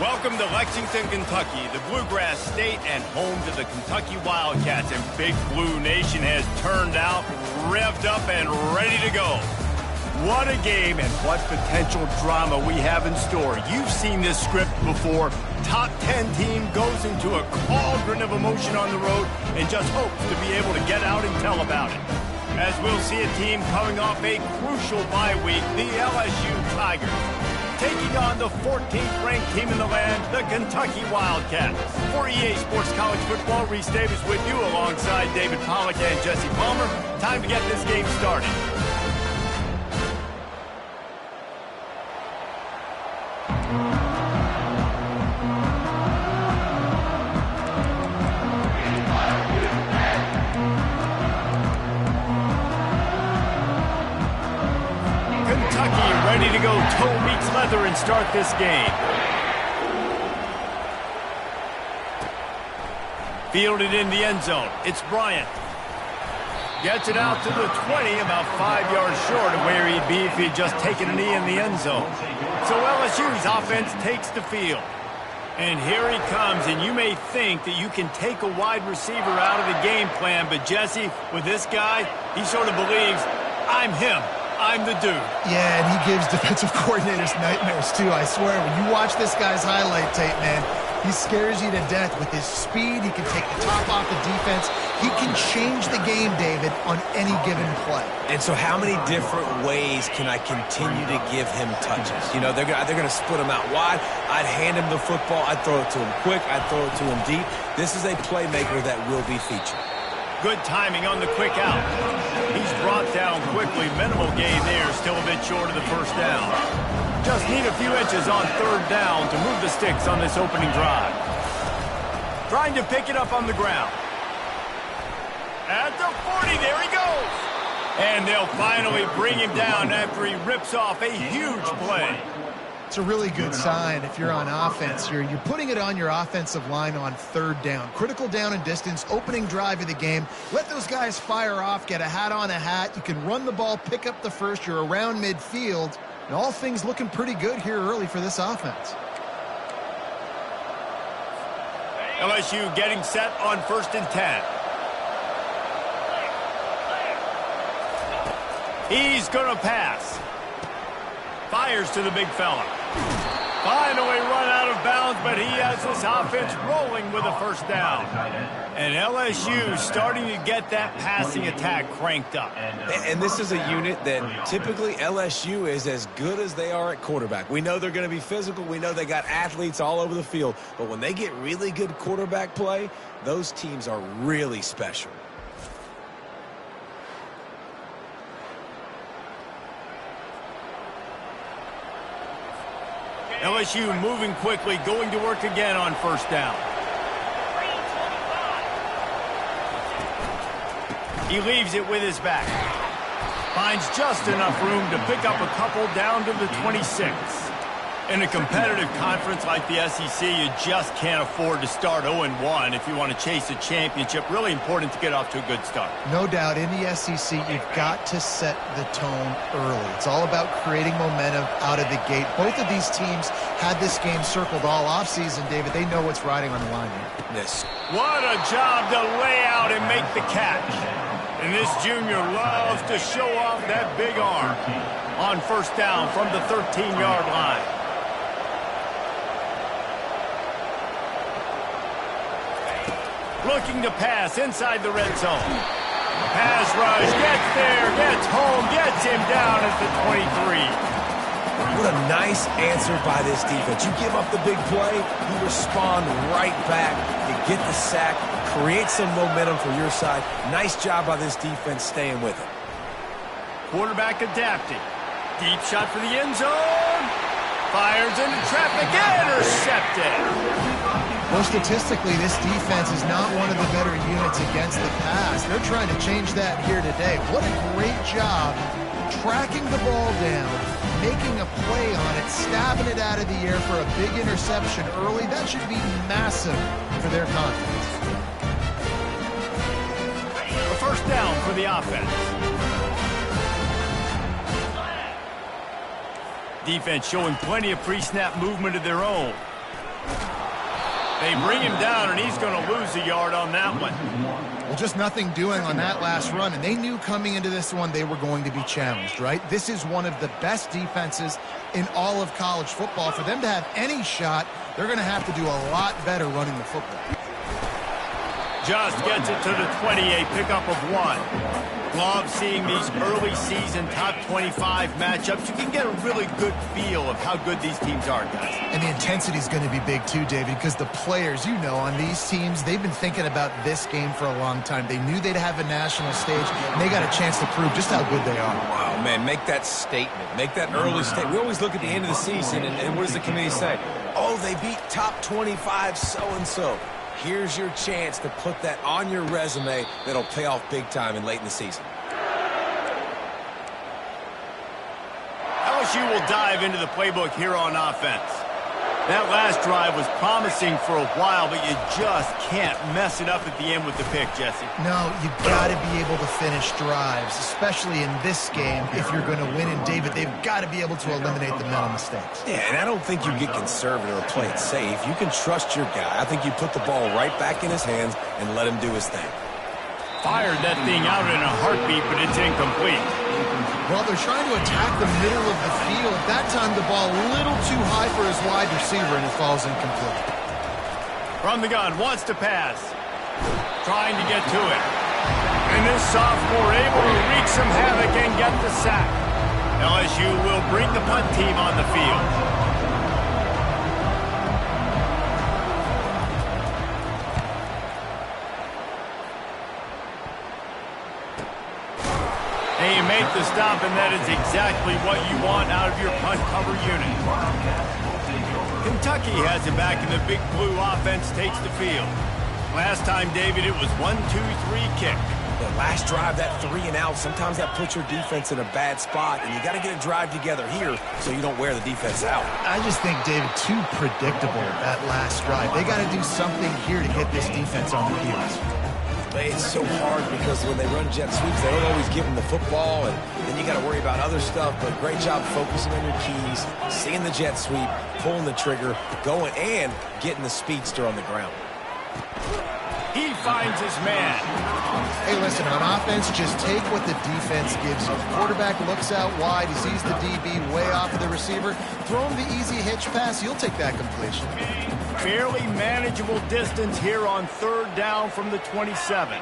Welcome to Lexington, Kentucky, the Bluegrass State and home to the Kentucky Wildcats. And Big Blue Nation has turned out, revved up, and ready to go. What a game and what potential drama we have in store. You've seen this script before. Top 10 team goes into a cauldron of emotion on the road and just hopes to be able to get out and tell about it. As we'll see a team coming off a crucial bye week, the LSU Tigers, taking on the 14th ranked team in the land, the Kentucky Wildcats. For EA Sports College Football, Reese Davis with you alongside David Pollack and Jesse Palmer. Time to get this game started. Ready to go, toe meets leather and start this game. Fielded in the end zone. It's Bryant. Gets it out to the 20, about 5 yards short of where he'd be if he'd just taken a knee in the end zone. So LSU's offense takes the field. And here he comes, and you may think that you can take a wide receiver out of the game plan, but Jesse, with this guy, he sort of believes, I'm him. I'm the dude. Yeah, and he gives defensive coordinators nightmares, too, I swear. When you watch this guy's highlight tape, man, he scares you to death with his speed. He can take the top off the defense. He can change the game, David, on any given play. And so how many different ways can I continue to give him touches? You know, they're going to split him out wide. I'd hand him the football. I'd throw it to him quick. I'd throw it to him deep. This is a playmaker that will be featured. Good timing on the quick out. He's brought down quickly. Minimal gain there, still a bit short of the first down. Just need a few inches on third down to move the sticks on this opening drive. Trying to pick it up on the ground. At the 40, there he goes. And they'll finally bring him down after he rips off a huge play. It's a really good sign if you're on offense here. You're putting it on your offensive line on third down. Critical down and distance, opening drive of the game. Let those guys fire off, get a hat on a hat. You can run the ball, pick up the first. You're around midfield. And all things looking pretty good here early for this offense. LSU getting set on 1st and 10. He's going to pass. Fires to the big fella. Finally run out of bounds, but he has this offense rolling with a first down. And LSU starting to get that passing attack cranked up. And this is a unit that typically LSU is as good as they are at quarterback. We know they're going to be physical. We know they got athletes all over the field. But when they get really good quarterback play, those teams are really special. LSU moving quickly, going to work again on first down. He leaves it with his back. Finds just enough room to pick up a couple down to the 26. In a competitive conference like the SEC, you just can't afford to start 0-1 if you want to chase a championship. Really important to get off to a good start. No doubt, in the SEC, you've got to set the tone early. It's all about creating momentum out of the gate. Both of these teams had this game circled all offseason, David. They know what's riding on the line here. Yes. What a job to lay out and make the catch. And this junior loves to show off that big arm on first down from the 13-yard line. Looking to pass inside the red zone. Pass rush, gets there, gets home, gets him down at the 23. What a nice answer by this defense. You give up the big play, you respond right back. You get the sack, create some momentum for your side. Nice job by this defense staying with it. Quarterback adapting. Deep shot for the end zone. Fires into traffic, intercepted. Well, statistically, this defense is not one of the better units against the pass. They're trying to change that here today. What a great job tracking the ball down, making a play on it, stabbing it out of the air for a big interception early. That should be massive for their confidence. A first down for the offense. Defense showing plenty of pre-snap movement of their own. They bring him down, and he's going to lose a yard on that one. Well, just nothing doing on that last run, and they knew coming into this one they were going to be challenged, right? This is one of the best defenses in all of college football. For them to have any shot, they're going to have to do a lot better running the football. Just gets it to the 28, pickup of 1. Love seeing these early season top 25 matchups. You can get a really good feel of how good these teams are, guys. And the intensity is going to be big too, David, because the players, you know, on these teams, they've been thinking about this game for a long time. They knew they'd have a national stage, and they got a chance to prove just how good they are. Wow, man, make that statement. Make that early statement. We always look at the end of the season, and what does the committee say? Oh, they beat top 25 so-and-so. Here's your chance to put that on your resume that'll pay off big time and late in the season. LSU will dive into the playbook here on offense. That last drive was promising for a while, but you just can't mess it up at the end with the pick, Jesse. No, you've got to be able to finish drives, especially in this game. If you're going to win, and David, they've got to be able to eliminate the mental mistakes. Yeah, and I don't think you get conservative or play it safe. You can trust your guy. I think you put the ball right back in his hands and let him do his thing. Fired that thing out in a heartbeat, but it's incomplete. Well, they're trying to attack the middle of the field. That time the ball a little too high for his wide receiver, and it falls incomplete. From the gun, wants to pass. Trying to get to it. And this sophomore able to wreak some havoc and get the sack. LSU will bring the punt team on the field. And you make the stop, and that is exactly what you want out of your punt cover unit. Kentucky has it back, and the Big Blue offense takes the field. Last time, David, it was 1-2-3 kick. The last drive, that 3 and out, sometimes that puts your defense in a bad spot, and you got to get a drive together here so you don't wear the defense out. I just think, David, too predictable, that last drive. They got to do something here to get this defense on their heels. It's so hard because when they run jet sweeps, they don't always give them the football, and then you got to worry about other stuff. But great job focusing on your keys, seeing the jet sweep, pulling the trigger, going, and getting the speedster on the ground. He finds his man. Hey, listen, on offense, just take what the defense gives you. The quarterback looks out wide. He sees the DB way off of the receiver. Throw him the easy hitch pass. You'll take that completion. Fairly manageable distance here on 3rd down from the 27.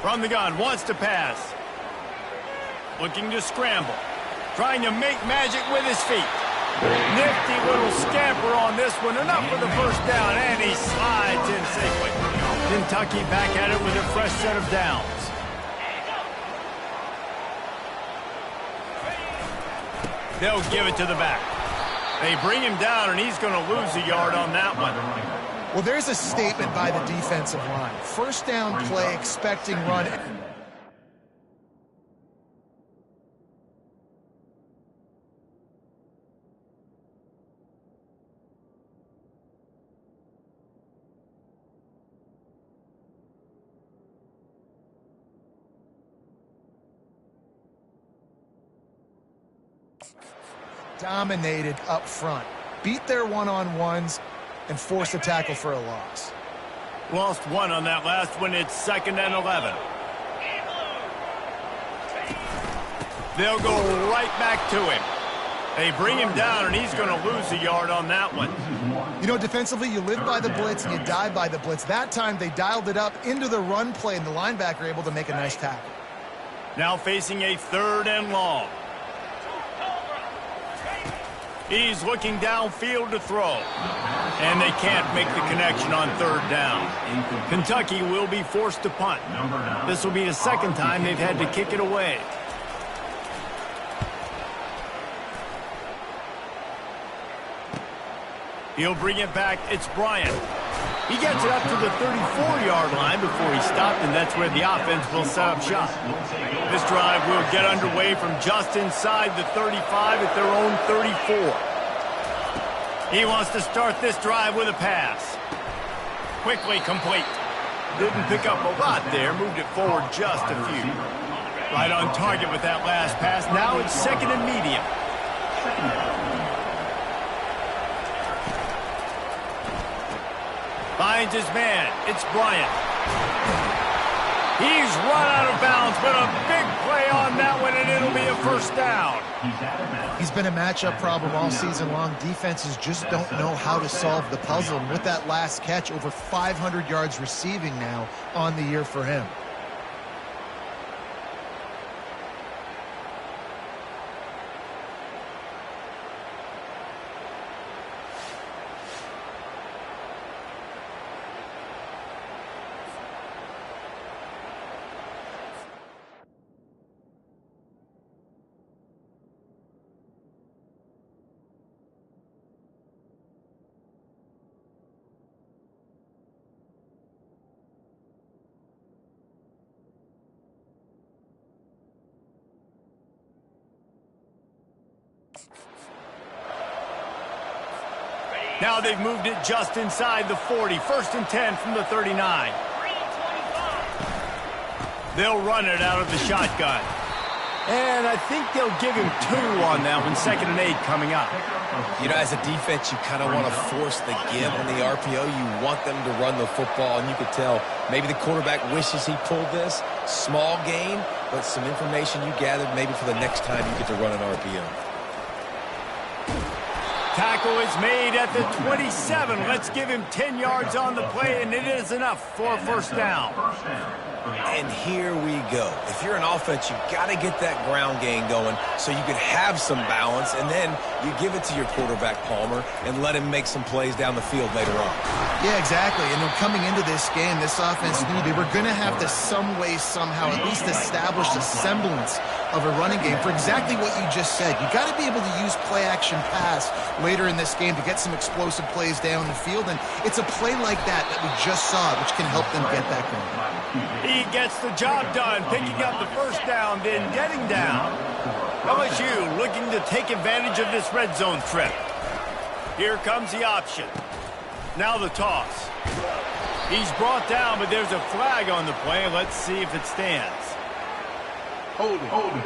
From the gun, wants to pass. Looking to scramble. Trying to make magic with his feet. Nifty little scamper on this one. Enough for the first down, and he slides in safely. Kentucky back at it with a fresh set of downs. They'll give it to the back. They bring him down, and he's going to lose a yard on that one. Well, there's a statement by the defensive line. First down play, expecting run. Dominated up front. Beat their one-on-ones and forced a tackle for a loss. Lost one on that last one. It's 2nd and 11. They'll go right back to him. They bring him down, and he's going to lose a yard on that one. You know, defensively, you live by the blitz and you die by the blitz. That time, they dialed it up into the run play, and the linebacker able to make a nice tackle. Now facing a 3rd and long. He's looking downfield to throw. And they can't make the connection on 3rd down. Kentucky will be forced to punt. This will be the 2nd time they've had to kick it away. He'll bring it back. It's Bryant. He gets it up to the 34-yard line before he stopped, and that's where the offense will set up shop. This drive will get underway from just inside the 35 at their own 34. He wants to start this drive with a pass. Quickly complete. Didn't pick up a lot there, moved it forward just a few. Right on target with that last pass. Now it's 2nd and medium. Finds his man. It's Bryant. He's run out of bounds, but a big play on that one, and it'll be a first down. He's been a matchup problem all season long. Defenses just don't know how to solve the puzzle. And with that last catch, over 500 yards receiving now on the year for him. Now they've moved it just inside the 40. 1st and 10 from the 39. They'll run it out of the shotgun. And I think they'll give him 2 on that one. 2nd and 8 coming up. You know, as a defense, you kind of want to force the give on the RPO. You want them to run the football, and you could tell maybe the quarterback wishes he pulled this. Small gain, but some information you gathered maybe for the next time you get to run an RPO. Tackle is made at the 27. Let's give him 10 yards on the play, and it is enough for a first down. And here we go. If you're an offense, you've got to get that ground game going so you can have some balance, and then you give it to your quarterback, Palmer, and let him make some plays down the field later on. Yeah, exactly. And then coming into this game, this offense knew they were going to have to some way, somehow, at least establish a semblance of a running game for exactly what you just said. You got to be able to use play-action pass later in this game to get some explosive plays down the field, and it's a play like that we just saw, which can help them get that going. He gets the job done, picking up the first down, then getting down. LSU looking to take advantage of this red zone trip. Here comes the option. Now the toss. He's brought down, but there's a flag on the play. Let's see if it stands. Hold it, open.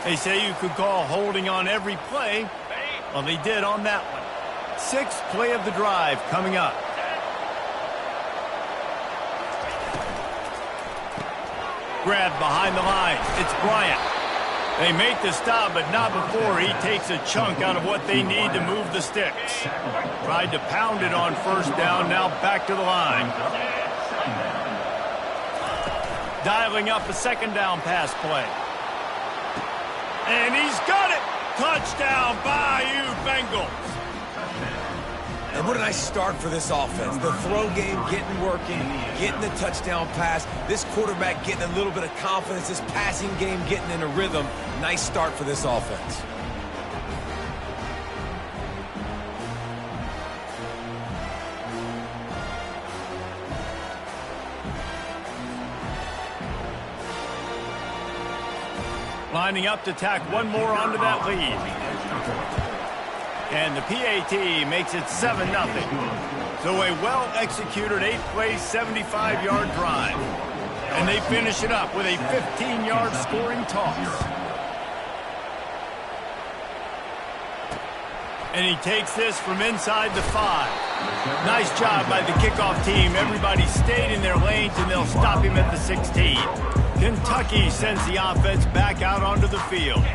They say you could call holding on every play. Well, they did on that one. 6th play of the drive coming up. Grabbed behind the line. It's Bryant. They make the stop, but not before he takes a chunk out of what they need to move the sticks. Tried to pound it on first down, now back to the line. Dialing up a 2nd down pass play. And he's got it! Touchdown, Bayou Bengals! And what a nice start for this offense. The throw game working, getting the touchdown pass. This quarterback getting a little bit of confidence. This passing game getting in a rhythm. Nice start for this offense. Lining up to tack one more onto that lead. And the PAT makes it 7-0. So a well-executed 8-play, 75-yard drive. And they finish it up with a 15-yard scoring toss. And he takes this from inside the 5. Nice job by the kickoff team. Everybody stayed in their lanes, and they'll stop him at the 16. Kentucky sends the offense back out onto the field.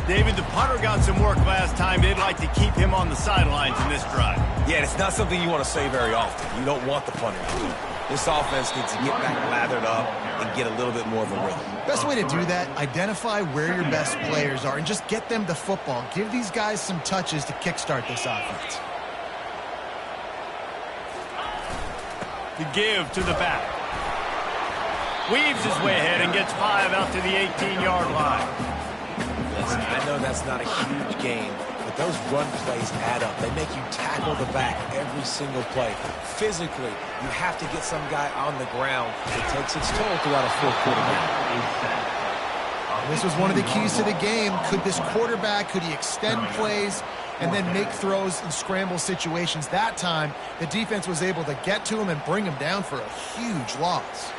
David, the punter got some work last time. They'd like to keep him on the sidelines in this drive. Yeah, it's not something you want to say very often. You don't want the punter to do. This offense needs to get back lathered up and get a little bit more of a rhythm. Best way to do that, identify where your best players are and just get them the football. Give these guys some touches to kickstart this offense. The give to the back. Weaves his way ahead and gets 5 out to the 18-yard line. Listen, I know that's not a huge game, but those run plays add up. They make you tackle the back every single play. Physically, you have to get some guy on the ground. It takes its toll throughout a 4-quarter game. This was one of the keys to the game. Could this quarterback, could he extend plays and then make throws in scramble situations? That time, the defense was able to get to him and bring him down for a huge loss.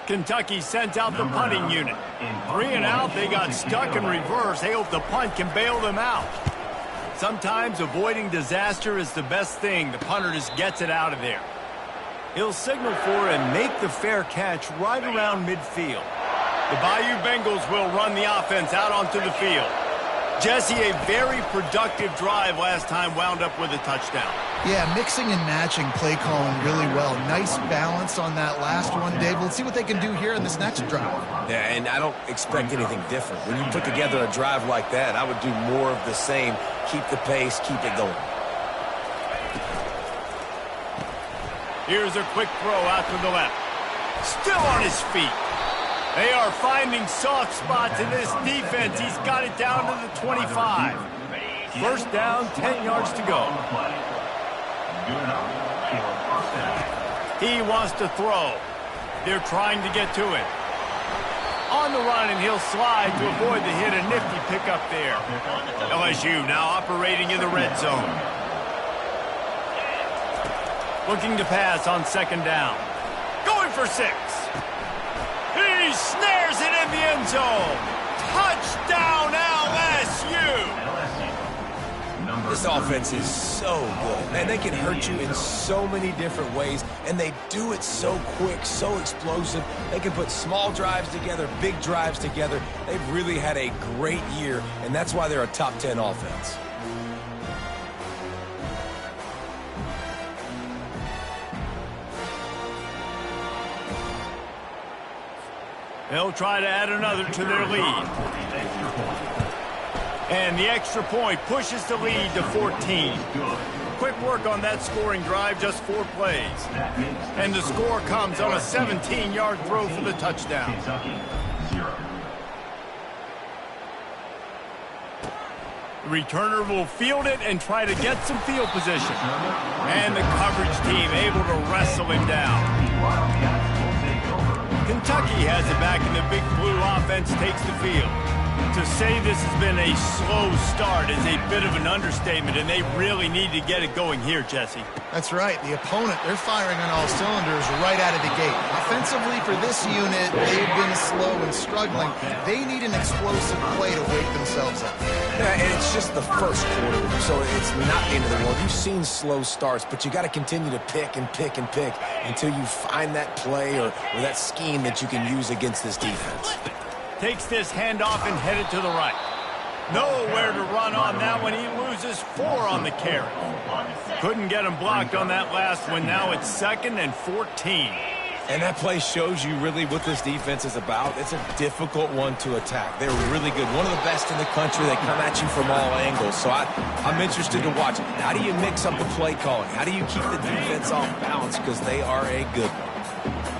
Kentucky sent out the punting unit. 3 and out, they got stuck in reverse. They hope the punt can bail them out. Sometimes avoiding disaster is the best thing. The punter just gets it out of there. He'll signal for and make the fair catch right around midfield. The Bayou Bengals will run the offense out onto the field. Jesse, a very productive drive last time wound up with a touchdown. Yeah, mixing and matching play calling really well. Nice balance on that last one, Dave. Let's see what they can do here in this next drive. Yeah, and I don't expect anything different. When you put together a drive like that, I would do more of the same. Keep the pace, keep it going. Here's a quick throw out to the left. Still on his feet. They are finding soft spots in this defense. He's got it down to the 25. First down, 10 yards to go. He wants to throw. They're trying to get to it. On the run, and he'll slide to avoid the hit. A nifty pickup there. LSU now operating in the red zone. Looking to pass on second down. Going for 6. He snares it in the end zone. Touchdown, LSU. This offense is so good. Man, they can hurt you in so many different ways, and they do it so quick, so explosive. They can put small drives together, big drives together. They've really had a great year, and that's why they're a top 10 offense. They'll try to add another to their lead. And the extra point pushes the lead to 14. Quick work on that scoring drive, just 4 plays. And the score comes on a 17-yard throw for the touchdown. The returner will field it and try to get some field position. And the coverage team able to wrestle him down. Kentucky has it back, and the Big Blue offense takes the field. To say this has been a slow start is a bit of an understatement, and they really need to get it going here, Jesse. That's right. The opponent, they're firing on all cylinders right out of the gate. Offensively for this unit, they've been slow and struggling. They need an explosive play to wake themselves up. Yeah, and it's just the first quarter, so it's not the end of the world. You've seen slow starts, but you got to continue to pick and pick and pick until you find that play or that scheme that you can use against this defense. Takes this handoff and headed to the right. Nowhere to run on that one. He loses 4 on the carry. Couldn't get him blocked on that last one. Now it's 2nd and 14. And that play shows you really what this defense is about. It's a difficult one to attack. They're really good. One of the best in the country. They come at you from all angles. So I'm interested to watch. How do you mix up the play calling? How do you keep the defense off balance? Because they are a good one.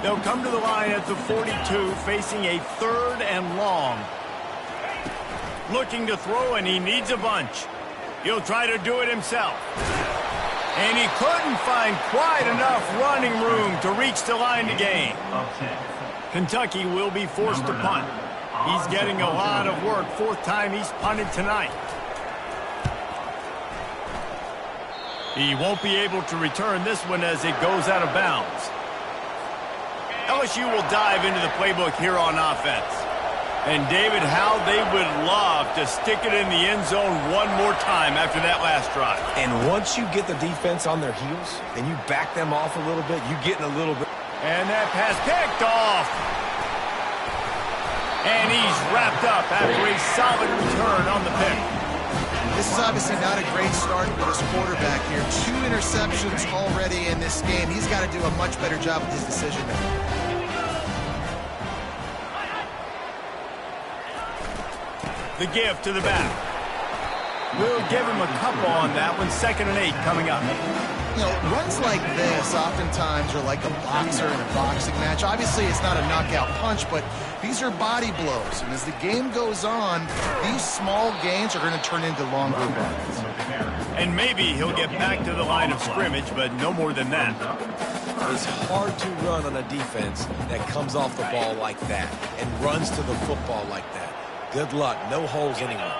They'll come to the line at the 42, facing a 3rd and long. Looking to throw, and he needs a bunch. He'll try to do it himself. And he couldn't find quite enough running room to reach the line to gain. Kentucky will be forced to punt. He's getting a lot of work. 4th time he's punted tonight. He won't be able to return this one as it goes out of bounds. LSU will dive into the playbook here on offense. And David, how they would love to stick it in the end zone one more time after that last drive. And once you get the defense on their heels and you back them off a little bit, you get in a little bit. And that pass picked off. And he's wrapped up after a solid return on the pick. This is obviously not a great start for this quarterback here. 2 interceptions already in this game. He's got to do a much better job with his decision-making. The give to the back. We'll give him a couple on that one. 2nd and 8 coming up. You know, runs like this oftentimes are like a boxer in a boxing match. Obviously, it's not a knockout punch, but these are body blows. And as the game goes on, these small gains are going to turn into longer runs. And maybe he'll get back to the line of scrimmage, but no more than that. It's hard to run on a defense that comes off the ball like that and runs to the football like that. Good luck. No holes anywhere.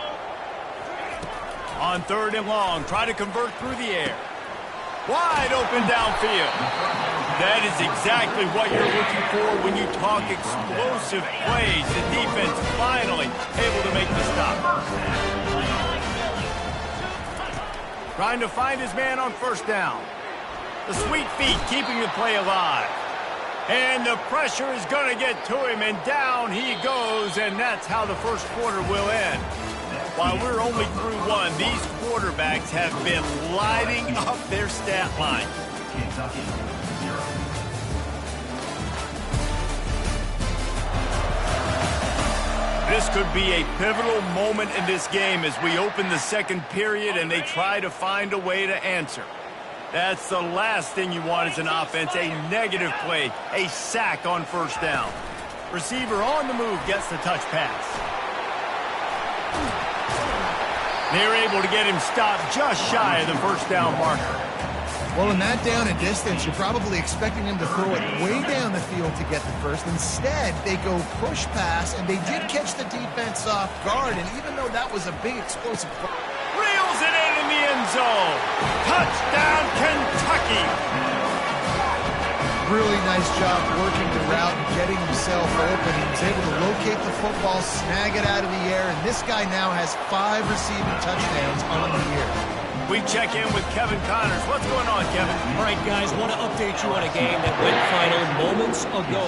On 3rd and long, try to convert through the air. Wide open downfield. That is exactly what you're looking for when you talk explosive plays. The defense finally able to make the stop. Trying to find his man on first down. The sweet feet keeping the play alive. And the pressure is going to get to him, and down he goes, and that's how the first quarter will end. While we're only through one, these quarterbacks have been lighting up their stat line. This could be a pivotal moment in this game as we open the second period and they try to find a way to answer. That's the last thing you want as an offense, a negative play, a sack on first down. Receiver on the move gets the touch pass. They're able to get him stopped just shy of the first down marker. Well, in that down and distance, you're probably expecting him to throw it way down the field to get the first. Instead, they go push pass, and they did catch the defense off guard. And even though that was a big explosive play, Reels it in the end zone. Touchdown, Kentucky. really nice job working the route and getting himself open. He was able to locate the football, snag it out of the air, and this guy now has 5 receiving touchdowns on the year. We check in with Kevin Connors. What's going on, Kevin? All right, guys, want to update you on a game that went final moments ago.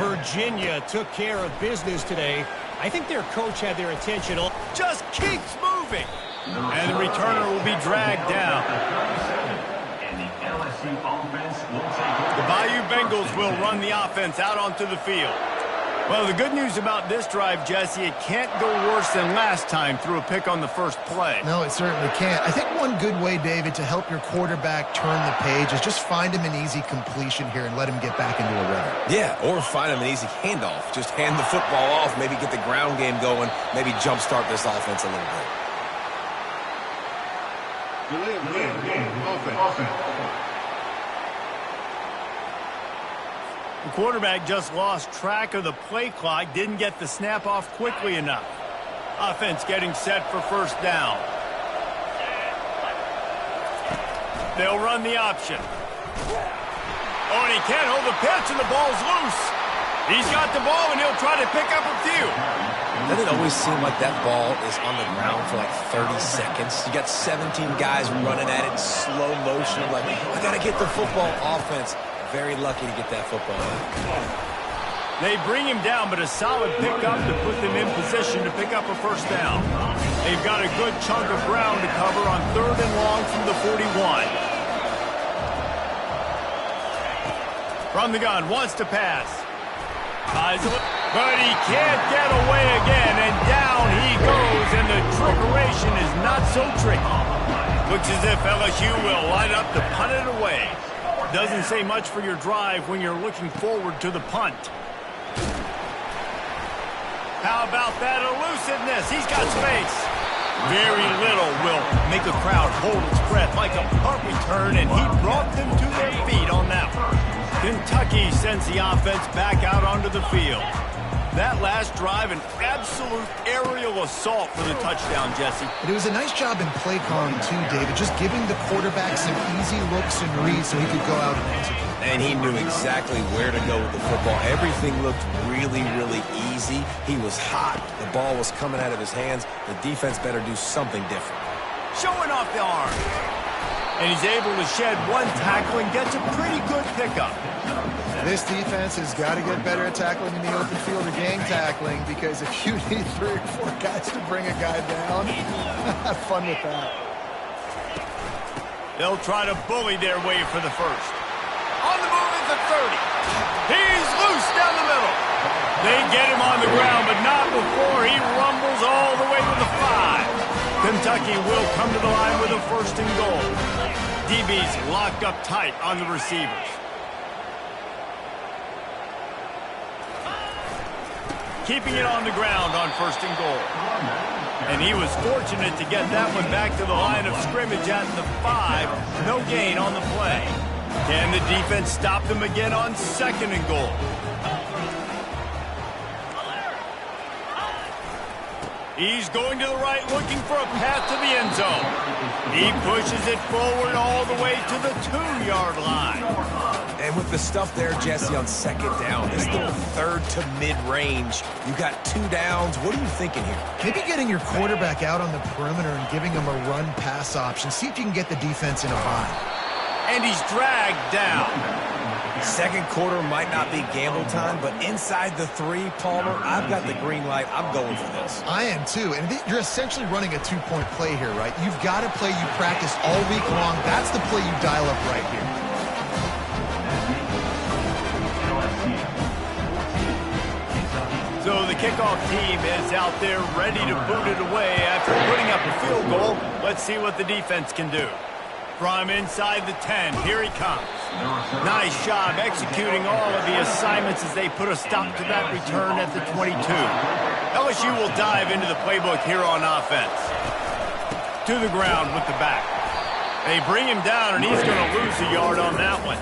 Virginia took care of business today. I think their coach had their attention on. Just keeps moving. And the returner will be dragged down. The Bayou Bengals will run the offense out onto the field. Well, the good news about this drive, Jesse, it can't go worse than last time through a pick on the first play. No, it certainly can't. I think one good way, David, to help your quarterback turn the page is just find him an easy completion here and let him get back into a rhythm. Yeah, or find him an easy handoff. Just hand the football off, maybe get the ground game going, maybe jumpstart this offense a little bit. The quarterback just lost track of the play clock, didn't get the snap off quickly enough. Offense getting set for first down. They'll run the option. Oh, and he can't hold the pitch, and the ball's loose. He's got the ball, and he'll try to pick up a few. Doesn't it always seem like that ball is on the ground for like 30 seconds? You got 17 guys running at it in slow motion. Like, I got to get the football. Offense very lucky to get that football. They bring him down, but a solid pickup to put them in position to pick up a first down. They've got a good chunk of ground to cover on 3rd and long from the 41. From the gun, wants to pass. But he can't get away again, and down he goes, and the trickeration is not so tricky. Looks as if LSU will line up to punt it away. Doesn't say much for your drive when you're looking forward to the punt. How about that elusiveness? He's got space. Very little will make a crowd hold its breath like a punt return, and he brought them to their feet on that one. Kentucky sends the offense back out onto the field. That last drive, an absolute aerial assault for the touchdown, Jesse. But it was a nice job in play calling, too, David, just giving the quarterback some easy looks and reads so he could go out and execute. And he knew exactly where to go with the football. Everything looked really, really easy. He was hot. The ball was coming out of his hands. The defense better do something different. Showing off the arm. And he's able to shed one tackle and gets a pretty good pickup. This defense has got to get better at tackling in the open field or gang tackling, because if you need 3 or 4 guys to bring a guy down, have fun with that. They'll try to bully their way for the first. On the move at the 30. He's loose down the middle. They get him on the ground, but not before he rumbles all the way to the 5. Kentucky will come to the line with a 1st and goal. DB's locked up tight on the receivers. Keeping it on the ground on 1st and goal. And he was fortunate to get that one back to the line of scrimmage at the 5. No gain on the play. Can the defense stop them again on 2nd and goal? He's going to the right, looking for a path to the end zone. He pushes it forward all the way to the 2-yard line. And with the stuff there, Jesse, on second down, this little third to mid-range, you got 2 downs. What are you thinking here? Maybe getting your quarterback out on the perimeter and giving him a run-pass option. See if you can get the defense in a bind. And he's dragged down. Second quarter might not be gamble time, but inside the 3, Palmer, I've got the green light. I'm going for this. I am too. And you're essentially running a 2-point play here, right? You've got a play you practice all week long. That's the play you dial up right here. So the kickoff team is out there ready to boot it away after putting up a field goal. Let's see what the defense can do. From inside the 10, here he comes. Nice job executing all of the assignments as they put a stop to that return at the 22. LSU will dive into the playbook here on offense. To the ground with the back. They bring him down, and he's going to lose a yard on that one.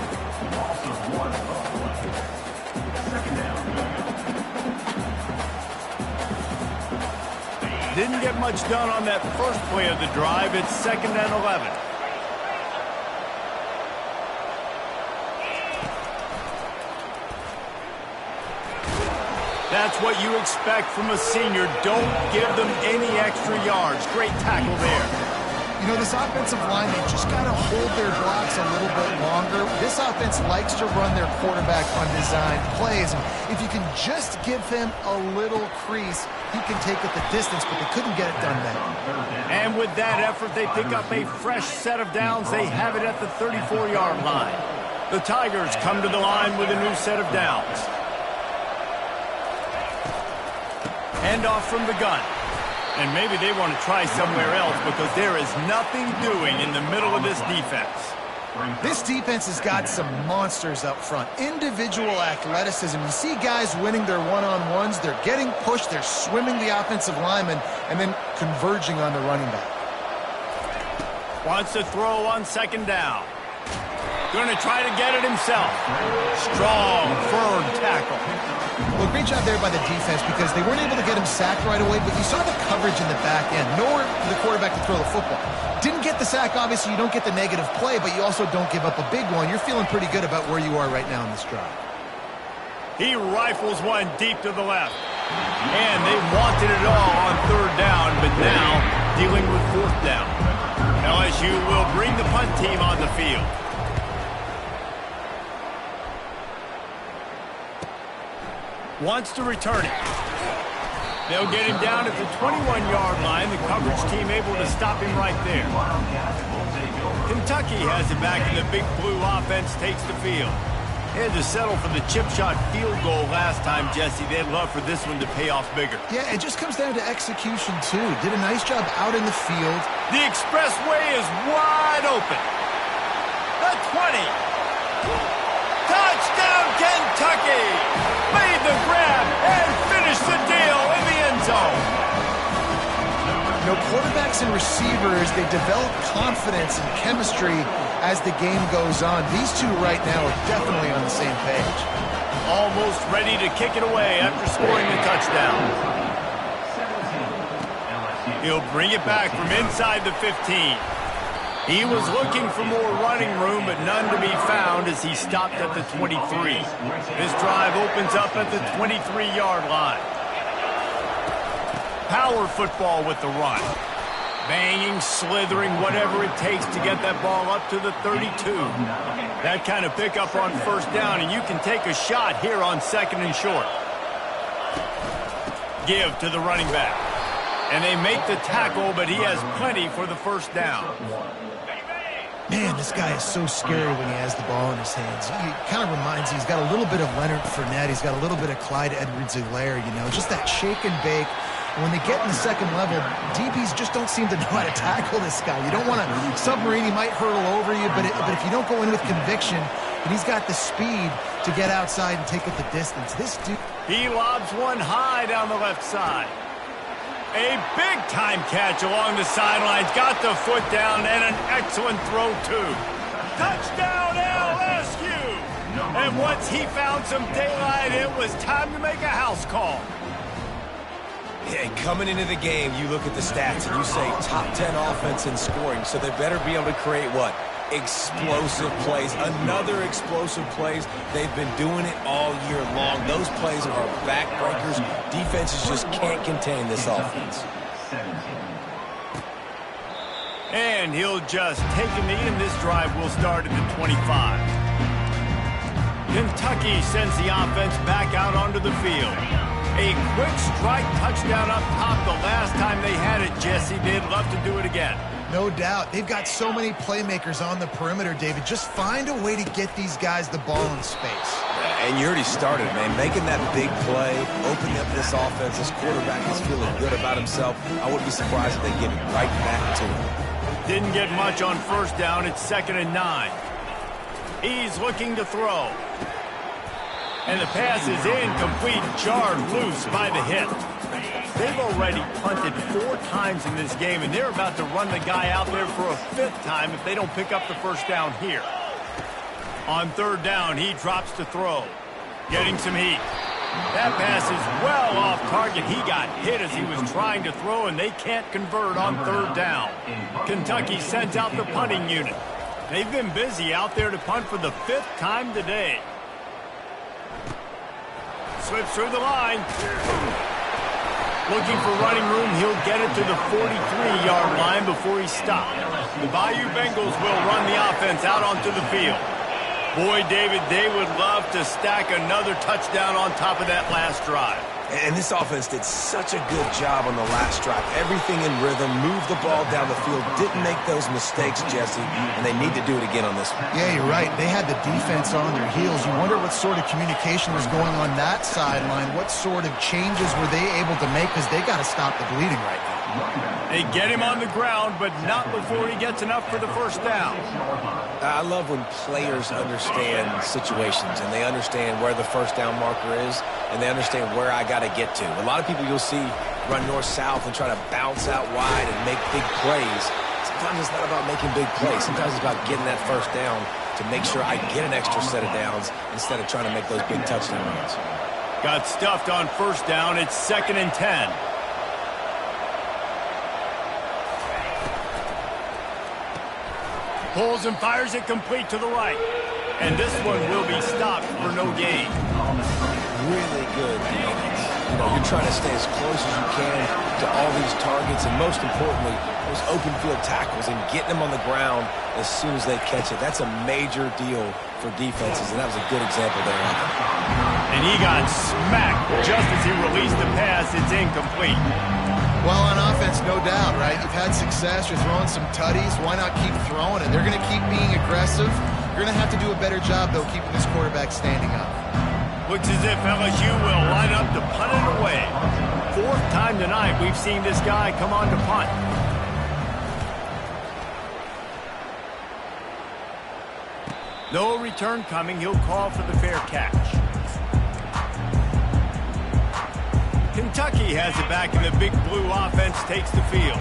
Didn't get much done on that first play of the drive. It's 2nd and 11. That's what you expect from a senior. Don't give them any extra yards. Great tackle there. You know, this offensive line, they just got to hold their blocks a little bit longer. This offense likes to run their quarterback on designed plays. And if you can just give him a little crease, he can take it the distance, but they couldn't get it done then. And with that effort, they pick up a fresh set of downs. They have it at the 34-yard line. The Tigers come to the line with a new set of downs. Handoff from the gun. And maybe they want to try somewhere else because there is nothing doing in the middle of this defense. This defense has got some monsters up front. Individual athleticism. You see guys winning their one-on-ones. They're getting pushed. They're swimming the offensive lineman and then converging on the running back. Wants to throw on 2nd down. Going to try to get it himself. Strong, firm tackle. Well, great job there by the defense because they weren't able to get him sacked right away, but you saw the coverage in the back end. Nowhere for the quarterback to throw the football. Didn't get the sack, obviously. You don't get the negative play, but you also don't give up a big one. You're feeling pretty good about where you are right now in this drive. He rifles one deep to the left. And they wanted it all on 3rd down, but now dealing with 4th down. LSU will bring the punt team on the field. Wants to return it. They'll get him down at the 21-yard line. The coverage team able to stop him right there. Kentucky has it back, and the Big Blue offense takes the field. They had to settle for the chip shot field goal last time, Jesse. They'd love for this one to pay off bigger. Yeah, it just comes down to execution, too. Did a nice job out in the field. The expressway is wide open. The 20. Touchdown, Kentucky! Made the grab and finished the deal in the end zone. You know, quarterbacks and receivers, they develop confidence and chemistry as the game goes on. These two right now are definitely on the same page. Almost ready to kick it away after scoring the touchdown. He'll bring it back from inside the 15. He was looking for more running room, but none to be found as he stopped at the 23. This drive opens up at the 23-yard line. Power football with the run. Banging, slithering, whatever it takes to get that ball up to the 32. That kind of pickup on 1st down, and you can take a shot here on 2nd and short. Give to the running back. And they make the tackle, but he has plenty for the 1st down. Man, this guy is so scary when he has the ball in his hands. He kind of reminds you, he's got a little bit of Leonard Fournette. He's got a little bit of Clyde Edwards-Helaire, you know, just that shake and bake. And when they get in the 2nd level, DBs just don't seem to know how to tackle this guy. You don't want to submarine. He might hurtle over you, but if you don't go in with conviction, and he's got the speed to get outside and take it the distance. This dude... He lobs one high down the left side. A big-time catch along the sidelines. Got the foot down and an excellent throw, too. Touchdown, LSU! And once he found some daylight, it was time to make a house call. Yeah, coming into the game, you look at the stats and you say top 10 offense in scoring, so they better be able to create what? Explosive plays. Another explosive plays. They've been doing it all year long. Those plays are backbreakers. Defenses just can't contain this offense. And he'll just take a knee, and this drive will start at the 25. Kentucky sends the offense back out onto the field. A quick strike touchdown up top the last time they had it, Jesse. They'd love to do it again. No doubt. They've got so many playmakers on the perimeter, David. Just find a way to get these guys the ball in space. And you already started, man. Making that big play, opening up this offense. This quarterback is feeling good about himself. I wouldn't be surprised if they give it right back to him. Didn't get much on first down. It's 2nd and 9. He's looking to throw. And the pass is incomplete, jarred loose by the hit. They've already punted 4 times in this game, and they're about to run the guy out there for a 5th time if they don't pick up the first down here. On 3rd down, he drops to throw. Getting some heat. That pass is well off target. He got hit as he was trying to throw, and they can't convert on 3rd down. Kentucky sends out the punting unit. They've been busy out there to punt for the 5th time today. Slips through the line. Looking for running room, he'll get it to the 43-yard line before he's stopped. The Bayou Bengals will run the offense out onto the field. Boy, David, they would love to stack another touchdown on top of that last drive. And this offense did such a good job on the last drive. Everything in rhythm, moved the ball down the field, didn't make those mistakes, Jesse, and they need to do it again on this one. Yeah, you're right. They had the defense on their heels. You wonder what sort of communication was going on that sideline. What sort of changes were they able to make, because they got to stop the bleeding right now. They get him on the ground, but not before he gets enough for the first down. I love when players understand situations and they understand where the first down marker is and they understand where I got to get to. A lot of people you'll see run north-south and try to bounce out wide and make big plays. Sometimes it's not about making big plays. Sometimes it's about getting that first down to make sure I get an extra set of downs instead of trying to make those big touchdown runs. Got stuffed on first down. It's 2nd and 10. Pulls and fires it complete to the right. And this one will be stopped for no gain. Really good defense. You know, you're trying to stay as close as you can to all these targets, and most importantly, those open field tackles and getting them on the ground as soon as they catch it. That's a major deal for defenses, and that was a good example there. And he got smacked just as he released the pass. It's incomplete. Well, on offense, no doubt, right? You've had success. You're throwing some tutties. Why not keep throwing it? They're going to keep being aggressive. You're going to have to do a better job, though, keeping this quarterback standing up. Looks as if LSU will line up to punt it away. 4th time tonight we've seen this guy come on to punt. No return coming. He'll call for the fair catch. Kentucky has it back, and the Big Blue offense takes the field.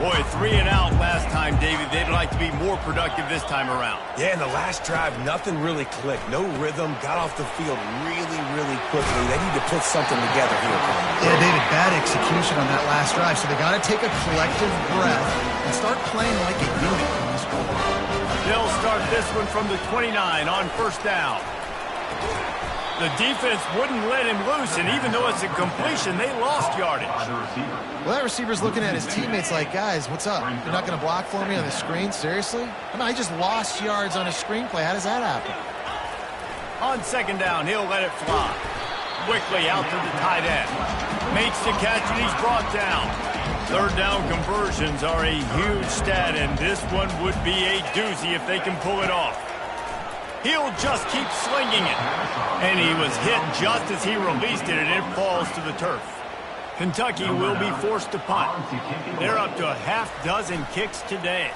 Boy, 3 and out last time, David. They'd like to be more productive this time around. Yeah, in the last drive, nothing really clicked. No rhythm, got off the field really, really quickly. They need to put something together here. Yeah, David, bad execution on that last drive, so they got to take a collective breath and start playing like a unit in this quarter. They'll start this one from the 29 on first down. The defense wouldn't let him loose, and even though it's a completion, they lost yardage. Well, that receiver's looking at his teammates like, guys, what's up? You're not going to block for me on the screen? Seriously? I mean, I just lost yards on a screenplay. How does that happen? On 2nd down, he'll let it fly. Quickly out to the tight end. Makes the catch, and he's brought down. 3rd down conversions are a huge stat, and this one would be a doozy if they can pull it off. He'll just keep slinging it. And he was hit just as he released it, and it falls to the turf. Kentucky will be forced to punt. They're up to a half-dozen kicks today.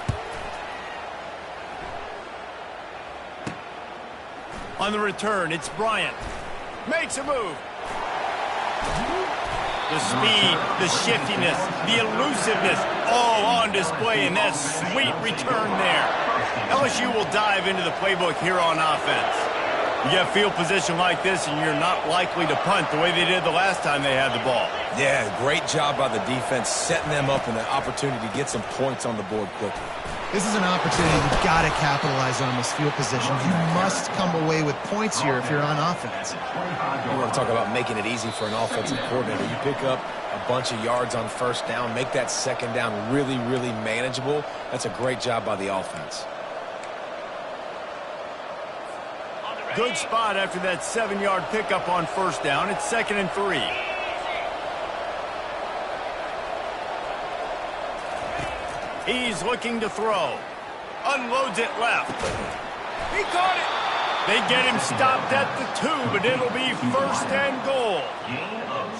On the return, it's Bryant. Makes a move. The speed, the shiftiness, the elusiveness, all on display in that sweet return there. LSU will dive into the playbook here on offense. You get field position like this, and you're not likely to punt the way they did the last time they had the ball. Yeah, great job by the defense, setting them up in the opportunity to get some points on the board quickly. This is an opportunity you've got to capitalize on this field position. You must come away with points here if you're on offense. You want to talk about making it easy for an offensive coordinator. You pick up a bunch of yards on first down, make that second down really, really manageable. That's a great job by the offense. Good spot after that 7-yard pickup on first down. It's 2nd and 3. He's looking to throw. Unloads it left. He caught it. They get him stopped at the 2, but it'll be 1st and goal.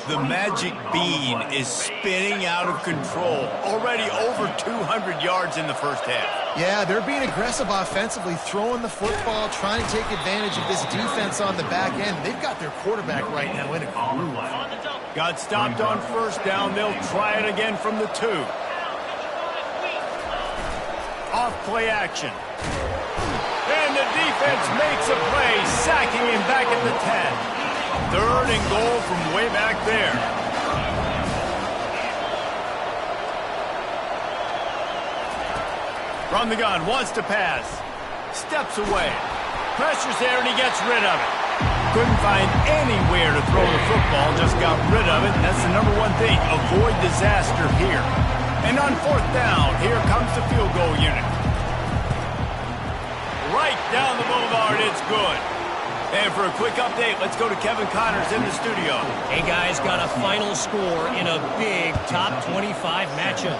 The magic bean is spinning out of control. Already over 200 yards in the first half. Yeah, they're being aggressive offensively, throwing the football, trying to take advantage of this defense on the back end. They've got their quarterback right now in a groove. Got stopped on first down. They'll try it again from the 2. Off play action. And the defense makes a play, sacking him back at the 10. 3rd and goal from way back there. From the gun, wants to pass. Steps away. Pressure's there, and he gets rid of it. Couldn't find anywhere to throw the football, just got rid of it. That's the number one thing. Avoid disaster here. And on 4th down, here comes the field goal unit. Right down the boulevard, it's good. And for a quick update, let's go to Kevin Connors in the studio. Hey, guys, got a final score in a big top 25 matchup.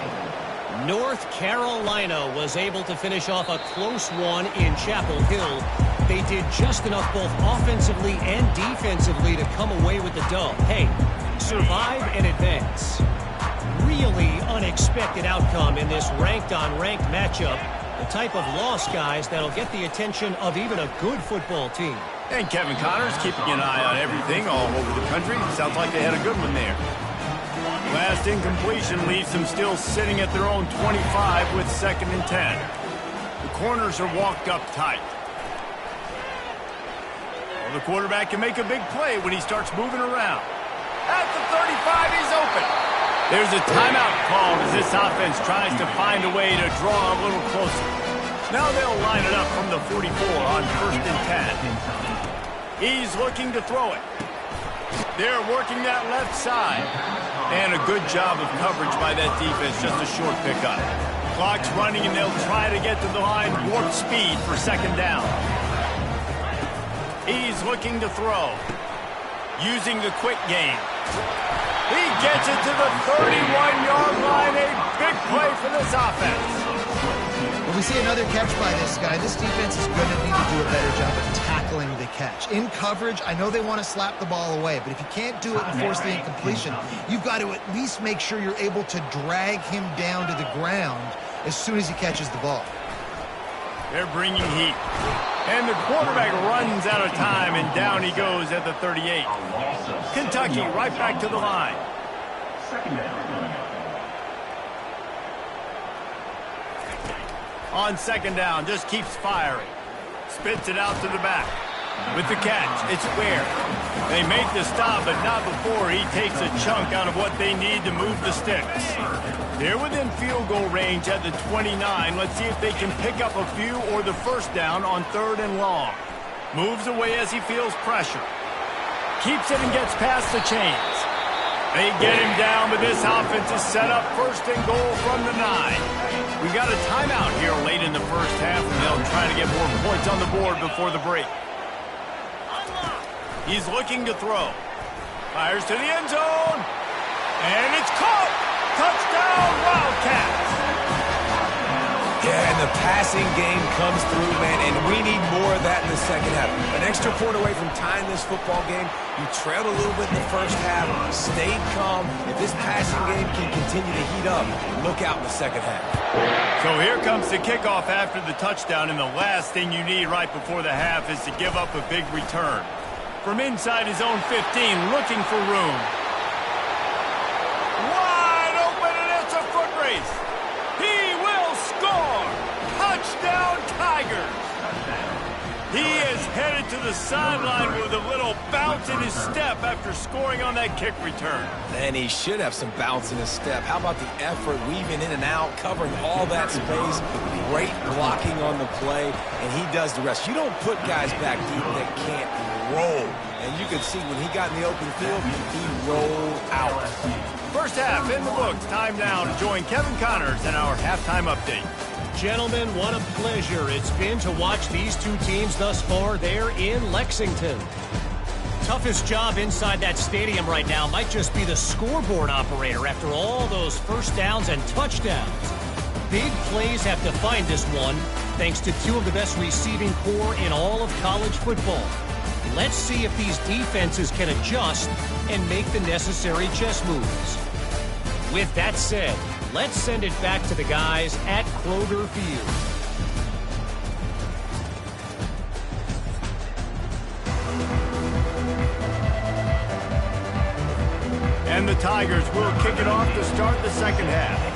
North Carolina was able to finish off a close one in Chapel Hill. They did just enough both offensively and defensively to come away with the dub. Hey, survive and advance. Really unexpected outcome in this ranked-on-ranked matchup. The type of loss, guys, that'll get the attention of even a good football team. And Kevin Connors keeping an eye on everything all over the country. Sounds like they had a good one there. Last incompletion leaves them still sitting at their own 25 with 2nd and 10. The corners are walked up tight. Well, the quarterback can make a big play when he starts moving around. At the 35, he's open. There's a timeout called as this offense tries to find a way to draw a little closer. Now they'll line it up from the 44 on 1st and 10. He's looking to throw it. They're working that left side. And a good job of coverage by that defense, just a short pickup. Clock's running, and they'll try to get to the line warp speed for 2nd down. He's looking to throw. Using the quick game. He gets it to the 31-yard line. A big play for this offense. When we see another catch by this guy, this defense is going to need to do a better job of tackling the catch. In coverage, I know they want to slap the ball away, but if you can't do it and force the incompletion, you've got to at least make sure you're able to drag him down to the ground as soon as he catches the ball. They're bringing heat. And the quarterback runs out of time, and down he goes at the 38. Kentucky right back to the line. On 2nd down, just keeps firing. Spits it out to the back. With the catch, it's Ware. They make the stop, but not before he takes a chunk out of what they need to move the sticks. They're within field goal range at the 29. Let's see if they can pick up a few or the 1st down on 3rd and long. Moves away as he feels pressure. Keeps it and gets past the chains. They get him down, but this offense is set up 1st and goal from the 9. We've got a timeout here late in the first half, and they'll try to get more points on the board before the break. He's looking to throw. Fires to the end zone. And it's caught. Touchdown, Wildcats. Yeah, and the passing game comes through, man, and we need more of that in the second half. An extra point away from tying this football game. You trailed a little bit in the first half, stayed calm. If this passing game can continue to heat up, look out in the second half. So here comes the kickoff after the touchdown, and the last thing you need right before the half is to give up a big return. From inside his own 15, looking for room. Wide open, and it's a foot race. He will score! Touchdown, Tigers! He is headed to the sideline with a little bounce in his step after scoring on that kick return. And he should have some bounce in his step. How about the effort, weaving in and out, covering all that space, great blocking on the play, and he does the rest. You don't put guys back deep that can't roll. And you can see when he got in the open field, he rolled out. First half in the books. Time now to join Kevin Connors in our halftime update. Gentlemen, what a pleasure it's been to watch these two teams thus far there in Lexington. Toughest job inside that stadium right now might just be the scoreboard operator after all those first downs and touchdowns. Big plays have defined this one, thanks to two of the best receiving corps in all of college football. Let's see if these defenses can adjust and make the necessary chess moves. With that said, let's send it back to the guys at Kroger Field. And the Tigers will kick it off to start the second half.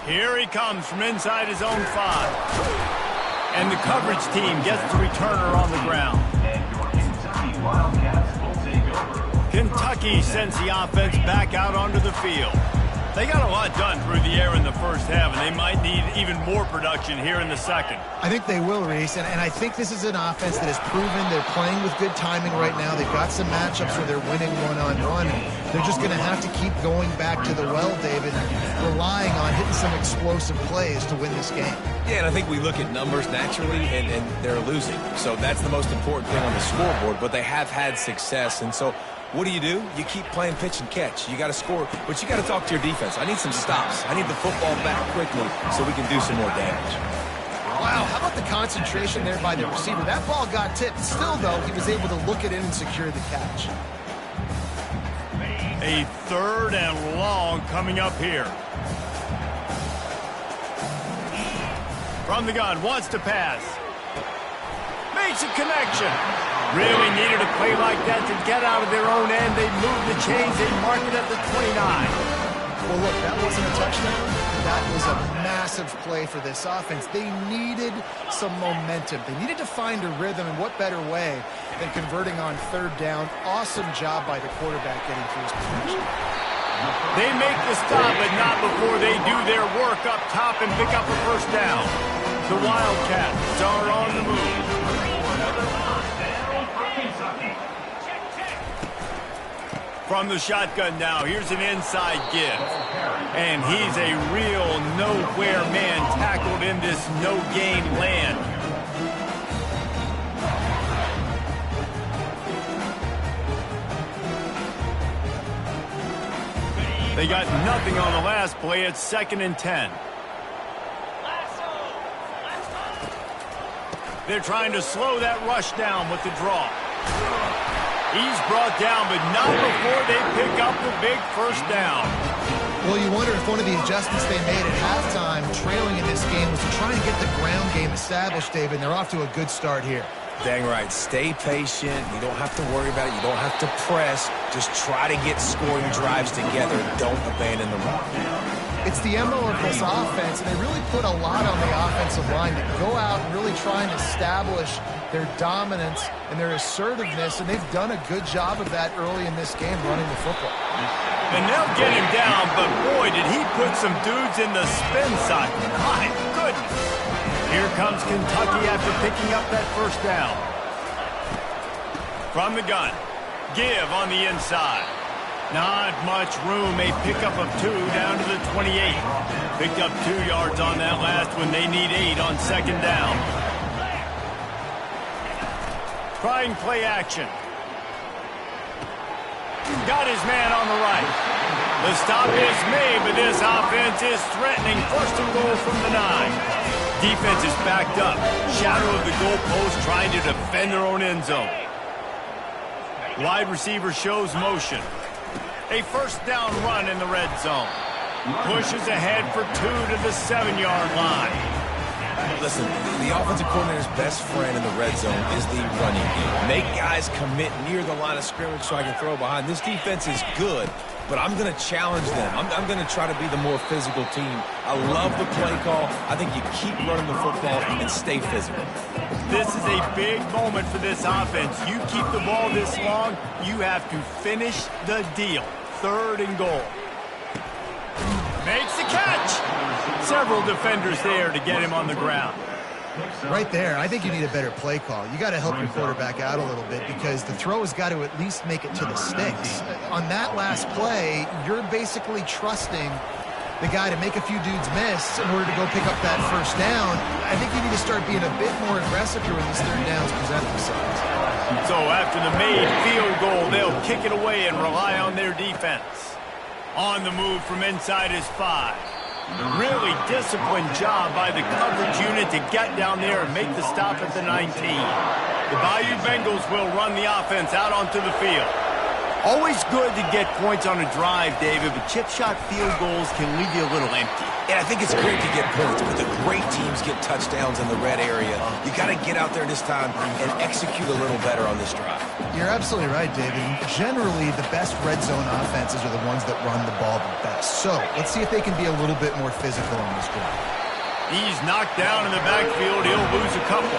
Here he comes from inside his own 5. And the coverage team gets the returner on the ground. Kentucky sends the offense back out onto the field. They got a lot done through the air in the first half, and they might need even more production here in the second. I think they will, Reese, and I think this is an offense that has proven they're playing with good timing right now. They've got some matchups where they're winning one-on-one. They're just going to have to keep going back to the well, David, relying on hitting some explosive plays to win this game. Yeah, and I think we look at numbers naturally, and they're losing. So that's the most important thing on the scoreboard, but they have had success, and so what do? You keep playing pitch and catch. You got to score, but you got to talk to your defense. I need some stops. I need the football back quickly so we can do some more damage. Wow, how about the concentration there by the receiver? That ball got tipped. Still, though, he was able to look it in and secure the catch. A 3rd and long coming up here. From the gun, wants to pass. Makes a connection. Really needed a play like that to get out of their own end. They moved the chains. They marked it at the 29. Well, look, that wasn't a touchdown. That was a massive play for this offense. They needed some momentum. They needed to find a rhythm, and what better way than converting on 3rd down. Awesome job by the quarterback getting through his protection. They make the stop, but not before they do their work up top and pick up a first down. The Wildcats are on the move. From the shotgun now, here's an inside give. And he's a real nowhere man tackled in this no-gain land. They got nothing on the last play. It's 2nd and 10. They're trying to slow that rush down with the draw. He's brought down, but not before they pick up the big first down. Well, you wonder if one of the adjustments they made at halftime, trailing in this game, was to try and get the ground game established, David, and they're off to a good start here. Dang right. Stay patient. You don't have to worry about it. You don't have to press. Just try to get scoring drives together. Don't abandon the run. It's the MO of this offense, and they really put a lot on the offensive line to go out and really try and establish their dominance and their assertiveness, and they've done a good job of that early in this game running the football. And they'll get him down, but boy, did he put some dudes in the spin cycle. My goodness. Here comes Kentucky after picking up that first down. From the gun, give on the inside. Not much room, a pickup of 2 down to the 28. Picked up 2 yards on that last one. They need 8 on 2nd down. Trying play action. Got his man on the right. The stop is made, but this offense is threatening. 1st and goal from the 9. Defense is backed up. Shadow of the goalpost trying to defend their own end zone. Wide receiver shows motion. A 1st down run in the red zone. Pushes ahead for 2 to the 7-yard line. Listen, the offensive coordinator's best friend in the red zone is the running game. Make guys commit near the line of scrimmage so I can throw behind. This defense is good, but I'm going to challenge them. I'm going to try to be the more physical team. I love the play call. I think you keep running the football and stay physical. This is a big moment for this offense. You keep the ball this long, you have to finish the deal. 3rd and goal. Makes the catch. Several defenders there to get him on the ground. Right there, I think you need a better play call. You got to help your quarterback out a little bit because the throw has got to at least make it to the sticks. On that last play, you're basically trusting the guy to make a few dudes miss in order to go pick up that first down. I think you need to start being a bit more aggressive here when these 3rd downs present themselves. So after the made field goal, they'll kick it away and rely on their defense. On the move from inside his 5. Really disciplined job by the coverage unit to get down there and make the stop at the 19. The Bayou Bengals will run the offense out onto the field. Always good to get points on a drive, David, but chip shot field goals can leave you a little empty. And I think it's great to get points, but the great teams get touchdowns in the red area. You got to get out there this time and execute a little better on this drive. You're absolutely right, David. Generally, the best red zone offenses are the ones that run the ball the best. So let's see if they can be a little bit more physical on this drive. He's knocked down in the backfield. He'll lose a couple.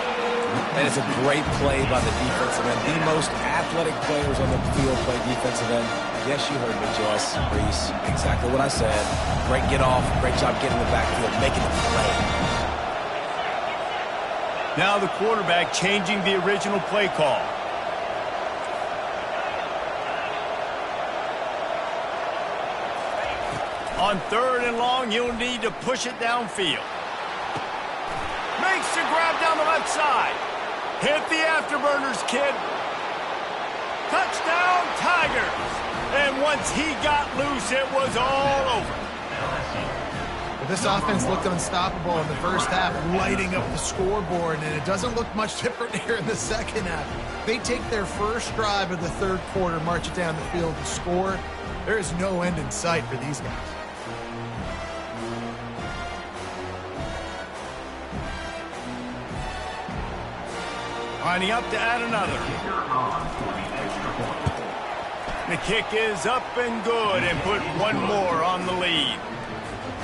And it's a great play by the defensive end. The most athletic players on the field play defensive end. Yes, you heard me, Jess, Reese. Exactly what I said. Great get off. Great job getting the backfield, making the play. Now the quarterback changing the original play call. On 3rd and long, you'll need to push it downfield. Makes the grab down the left side. Hit the afterburners, kid. Touchdown, Tigers. And once he got loose, it was all over. Well, this offense looked unstoppable in the first half, lighting up the scoreboard, and it doesn't look much different here in the second half. They take their first drive of the 3rd quarter, march it down the field to score. There is no end in sight for these guys. Lining up to add another. The kick is up and good and put one more on the lead.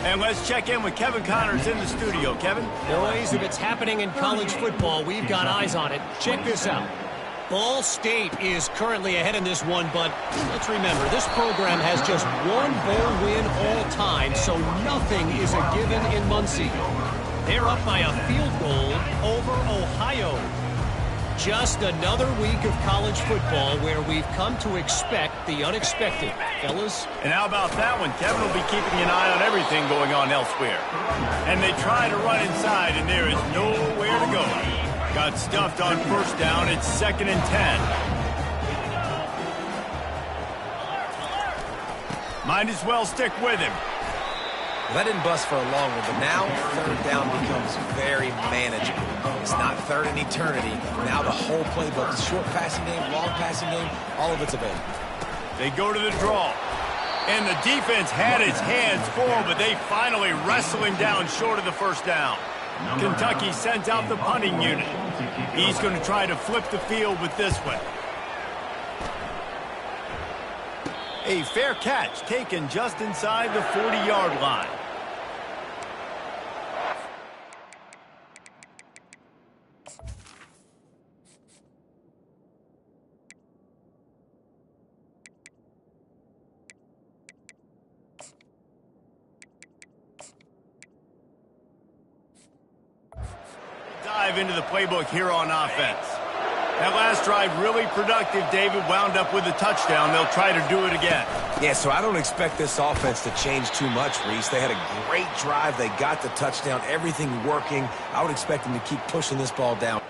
And let's check in with Kevin Connors in the studio. Kevin? Boys, if it's happening in college football, we've got eyes on it. Check this out. Ball State is currently ahead in this one, but let's remember, this program has just one bowl win all time, so nothing is a given in Muncie. They're up by a field goal over Ohio. Just another week of college football where we've come to expect the unexpected. Fellas? And how about that one? Kevin will be keeping an eye on everything going on elsewhere. And they try to run inside, and there is nowhere to go. Got stuffed on 1st down. It's 2nd and 10. Might as well stick with him. That didn't bust for a long one, but now 3rd down becomes very manageable. It's not 3rd in eternity. Now the whole playbook, short passing game, long passing game, all of it's available. They go to the draw. And the defense had its hands full, but they finally wrestle him down short of the 1st down. Kentucky sends out the punting unit. He's going to try to flip the field with this one. A fair catch taken just inside the 40-yard line. Dive into the playbook here on offense. That last drive really productive. David wound up with a touchdown. They'll try to do it again. Yeah, so I don't expect this offense to change too much, Reese. They had a great drive. They got the touchdown. Everything working. I would expect them to keep pushing this ball down.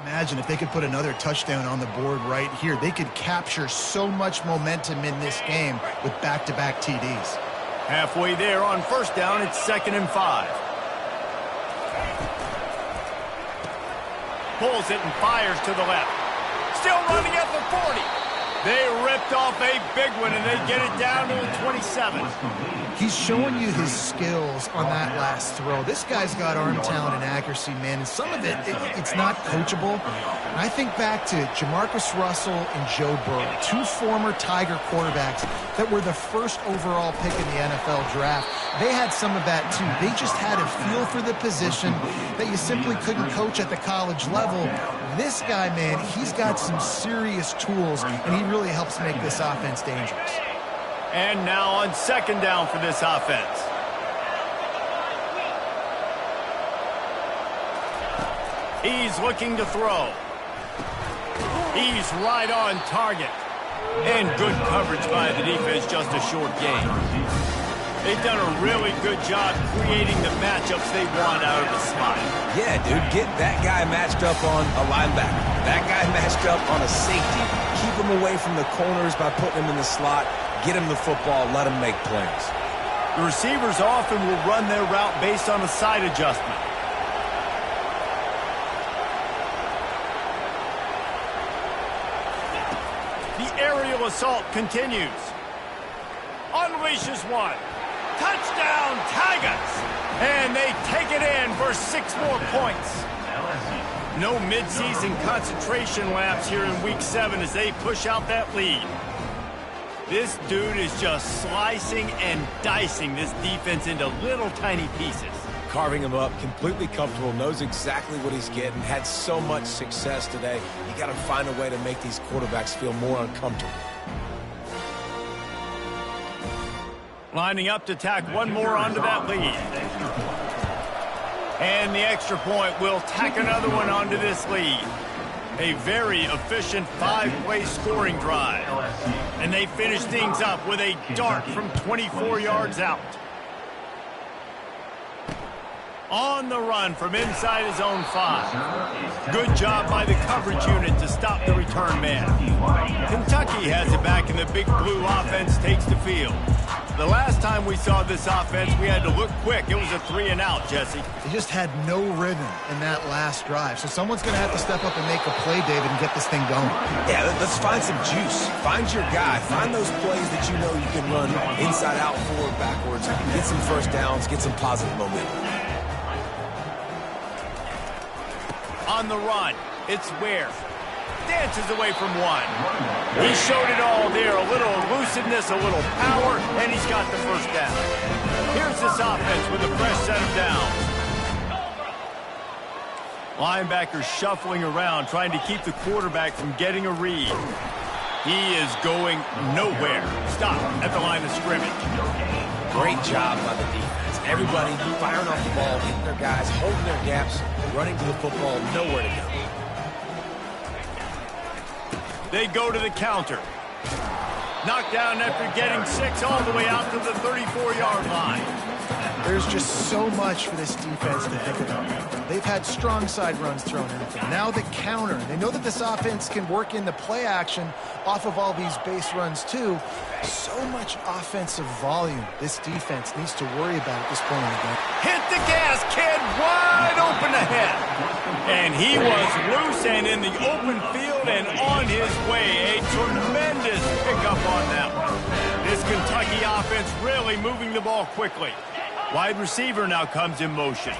Imagine if they could put another touchdown on the board right here. They could capture so much momentum in this game with back-to-back TDs. Halfway there on 1st down, it's 2nd and 5. pulls it and fires to the left. Still running at the 40. They ripped off a big one, and they get it down to the 27. He's showing you his skills on that last throw. This guy's got arm talent and accuracy, man, and some of it's not coachable. And I think back to Jamarcus Russell and Joe Burrow, two former Tiger quarterbacks that were the first overall pick in the NFL draft. They had some of that, too. They just had a feel for the position that you simply couldn't coach at the college level. This guy, man, he's got some serious tools, and he really helps make this offense dangerous. And now on second down for this offense. He's looking to throw. He's right on target. And good coverage by the defense, just a short gain. They've done a really good job creating the matchups they want out of the slot. Yeah, dude, get that guy matched up on a linebacker. That guy matched up on a safety. Keep him away from the corners by putting him in the slot. Get him the football, let him make plays. The receivers often will run their route based on a side adjustment. The aerial assault continues. Unleashes one. Touchdown, Tigers! And they take it in for 6 more points. No midseason concentration laps here in Week 7 as they push out that lead. This dude is just slicing and dicing this defense into little tiny pieces. Carving him up, completely comfortable, knows exactly what he's getting, had so much success today. You got to find a way to make these quarterbacks feel more uncomfortable. Lining up to tack one more onto that lead. And the extra point will tack another one onto this lead. A very efficient 5-play scoring drive. And they finish things up with a dart from 24 yards out. On the run from inside his own 5. Good job by the coverage unit to stop the return man. Kentucky has it back, and the big blue offense takes the field. The last time we saw this offense, we had to look quick. It was a 3-and-out, Jesse. They just had no rhythm in that last drive. So someone's going to have to step up and make a play, David, and get this thing going. Yeah, let's find some juice. Find your guy. Find those plays that you know you can run inside out, forward, backwards. Get some first downs. Get some positive momentum. On the run, it's Ware. Dances away from one. He showed it all there. A little elusiveness, a little power, and he's got the first down. Here's this offense with a fresh set of downs. Linebackers shuffling around, trying to keep the quarterback from getting a read. He is going nowhere. Stop at the line of scrimmage. Great job by the defense. Everybody firing off the ball, hitting their guys, holding their gaps, running to the football, nowhere to go. They go to the counter. Knocked down after getting 6 all the way out to the 34-yard line. There's just so much for this defense to think about. They've had strong side runs thrown at them. Now the counter. They know that this offense can work in the play action off of all these base runs too. So much offensive volume this defense needs to worry about at this point in the game. Hit the gas, kid. Wide open ahead. And he was loose and in the open field and on his way. A tremendous pickup on that one. This Kentucky offense really moving the ball quickly. Wide receiver now comes in motion.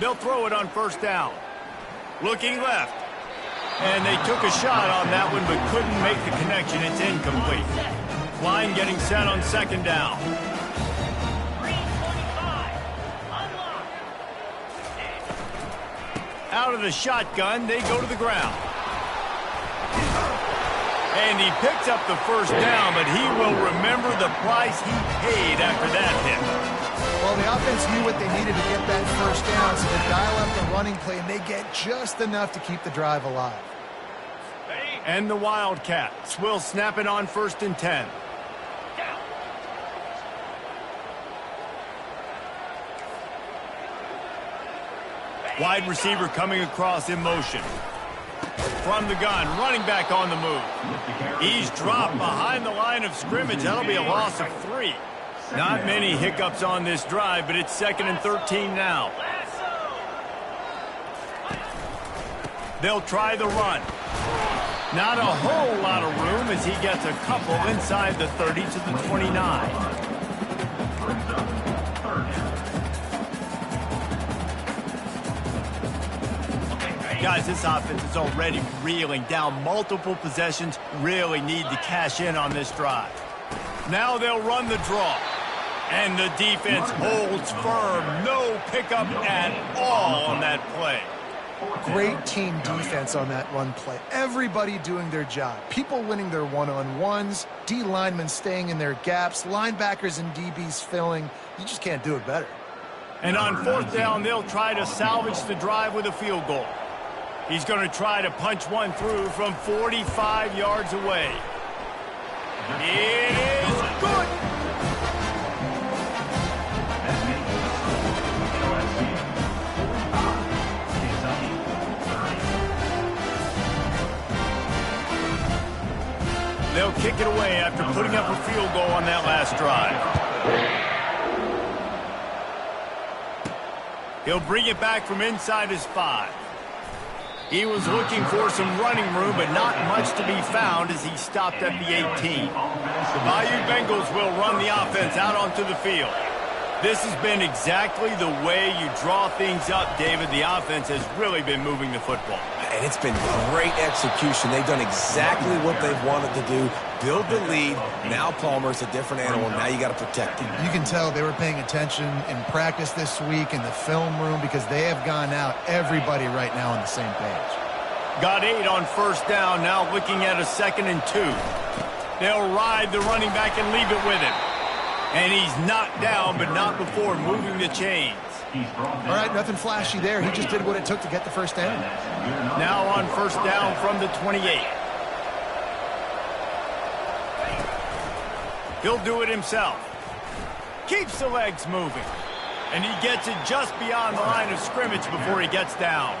They'll throw it on first down. Looking left. And they took a shot on that one but couldn't make the connection. It's incomplete. Line getting set on second down. Out of the shotgun, they go to the ground. And he picks up the first down, but he will remember the price he paid after that hit. Well, the offense knew what they needed to get that first down, so they dial up the running play, and they get just enough to keep the drive alive. And the Wildcats will snap it on 1st and 10. Wide receiver coming across in motion. From the gun, running back on the move. He's dropped behind the line of scrimmage. That'll be a loss of 3. Not many hiccups on this drive, but it's 2nd and 13 now. They'll try the run. Not a whole lot of room as he gets a couple inside the 30 to the 29. Guys, this offense is already reeling down multiple possessions. Really need to cash in on this drive. Now they'll run the draw. And the defense holds firm. No pickup at all on that play. Great team defense on that run play. Everybody doing their job. People winning their one-on-ones, D linemen staying in their gaps, linebackers and DBs filling. You just can't do it better. And on 4th down, they'll try to salvage the drive with a field goal. He's going to try to punch one through from 45 yards away. It is good. They'll kick it away after putting up a field goal on that last drive. He'll bring it back from inside his 5. He was looking for some running room, but not much to be found as he stopped at the 18. The Bayou Bengals will run the offense out onto the field. This has been exactly the way you draw things up, David. The offense has really been moving the football. And it's been great execution. They've done exactly what they've wanted to do. Build the lead. Now Palmer's a different animal. Now you got to protect him. You can tell they were paying attention in practice this week in the film room because they have gone out, everybody right now on the same page. Got 8 on 1st down. Now looking at a 2nd and 2. They'll ride the running back and leave it with him. And he's knocked down, but not before moving the chains. All right, nothing flashy there. He just did what it took to get the 1st down. Now on 1st down from the 28. He'll do it himself. Keeps the legs moving. And he gets it just beyond the line of scrimmage before he gets down.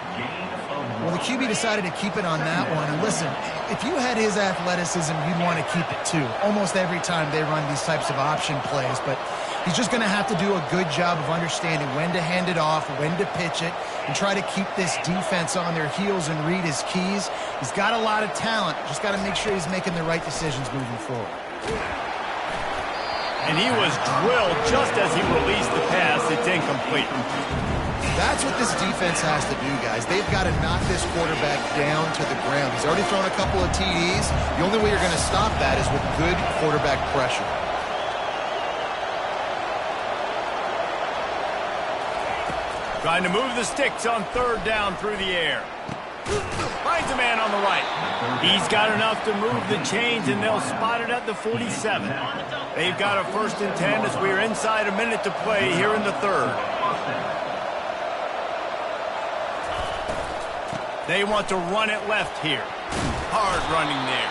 Well, the QB decided to keep it on that one. And listen, if you had his athleticism, you'd want to keep it too. Almost every time they run these types of option plays. But he's just going to have to do a good job of understanding when to hand it off, when to pitch it, and try to keep this defense on their heels and read his keys. He's got a lot of talent. Just got to make sure he's making the right decisions moving forward. And he was drilled just as he released the pass. It's incomplete. That's what this defense has to do, guys. They've got to knock this quarterback down to the ground. He's already thrown a couple of TDs. The only way you're going to stop that is with good quarterback pressure. Trying to move the sticks on 3rd down through the air. Finds a man on the right. He's got enough to move the chains, and they'll spot it at the 47. They've got a 1st and 10 as we're inside a minute to play here in the 3rd. They want to run it left here. Hard running there.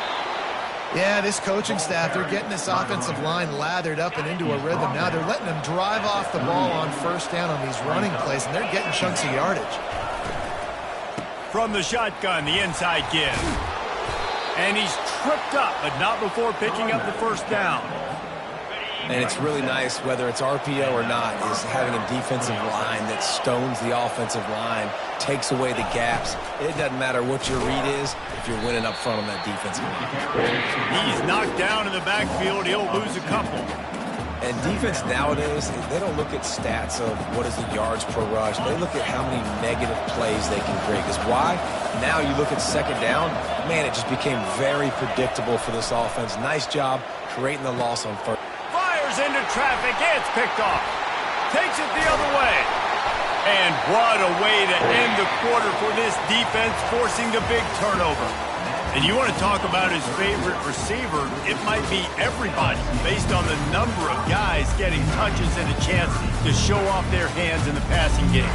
Yeah, this coaching staff, they're getting this offensive line lathered up and into a rhythm. Now they're letting them drive off the ball on 1st down on these running plays, and they're getting chunks of yardage. From the shotgun, the inside give. And he's tripped up, but not before picking up the 1st down. And it's really nice, whether it's RPO or not, is having a defensive line that stones the offensive line, takes away the gaps. It doesn't matter what your read is if you're winning up front on that defensive line. He's knocked down in the backfield. He'll lose a couple. And defense nowadays, they don't look at stats of what is the yards per rush. They look at how many negative plays they can create. Because why? Now you look at 2nd down, man, it just became very predictable for this offense. Nice job creating the loss on 1st. Fires into traffic. It's picked off. Takes it the other way. And what a way to end the quarter for this defense, forcing the big turnover. And you want to talk about his favorite receiver, it might be everybody based on the number of guys getting touches and a chance to show off their hands in the passing game.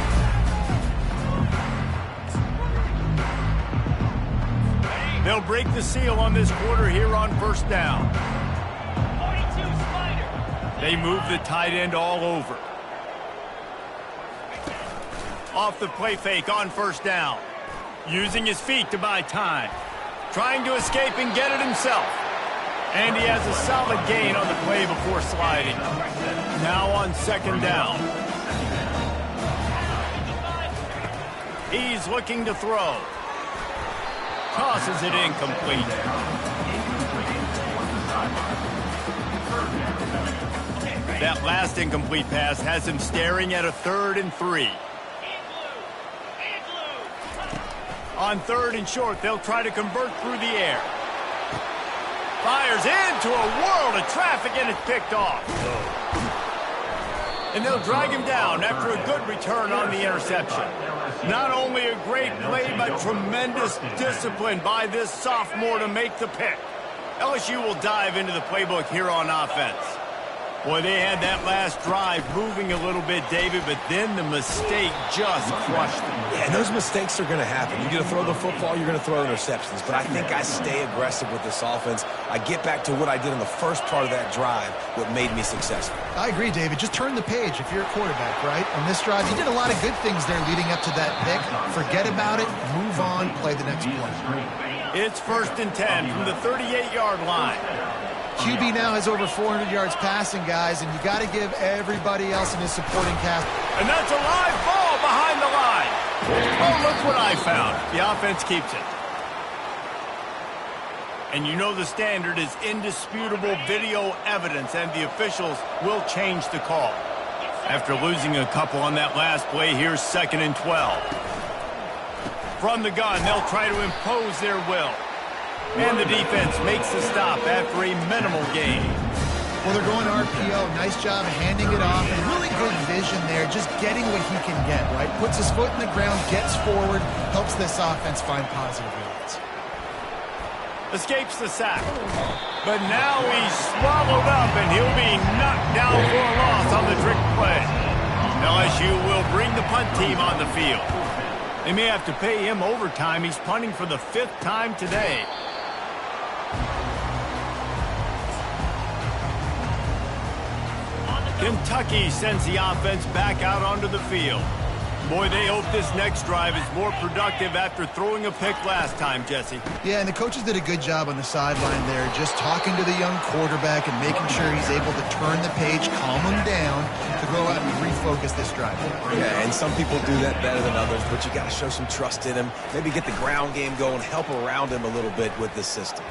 They'll break the seal on this quarter here on 1st down. They move the tight end all over. Off the play fake on 1st down. Using his feet to buy time. Trying to escape and get it himself. And he has a solid gain on the play before sliding. Now on 2nd down. He's looking to throw. Tosses it incomplete. That last incomplete pass has him staring at a 3rd and 3. On 3rd and short, they'll try to convert through the air. Fires into a world of traffic, and it's picked off. And they'll drag him down after a good return on the interception. Not only a great play, but tremendous discipline by this sophomore to make the pick. LSU will dive into the playbook here on offense. Boy, they had that last drive moving a little bit, David, but then the mistake just crushed them. Yeah, and those mistakes are going to happen. You're going to throw the football, you're going to throw interceptions. But I think I stay aggressive with this offense. I get back to what I did in the first part of that drive, what made me successful. I agree, David. Just turn the page if you're a quarterback, right? On this drive, you did a lot of good things there leading up to that pick. Forget about it, move on, play the next play. It's 1st and 10 from the 38-yard line. QB now has over 400 yards passing, guys, and you got to give everybody else in his supporting cast. And that's a live ball behind the line. Oh, look what I found. The offense keeps it. And you know the standard is indisputable video evidence, and the officials will change the call. After losing a couple on that last play, here's 2nd and 12. From the gun, they'll try to impose their will. And the defense makes the stop after a minimal gain. Well, they're going RPO. Nice job handing it off. And really good vision there, just getting what he can get, right? Puts his foot in the ground, gets forward, helps this offense find positive yards. Escapes the sack. But now he's swallowed up, and he'll be knocked down for a loss on the trick play. LSU will bring the punt team on the field. They may have to pay him overtime. He's punting for the 5th time today. Kentucky sends the offense back out onto the field. Boy, they hope this next drive is more productive after throwing a pick last time, Jesse. Yeah, and the coaches did a good job on the sideline there, just talking to the young quarterback and making sure he's able to turn the page, calm him down, to go out and refocus this drive. Yeah, and some people do that better than others, but you got to show some trust in him. Maybe get the ground game going, help around him a little bit with this system.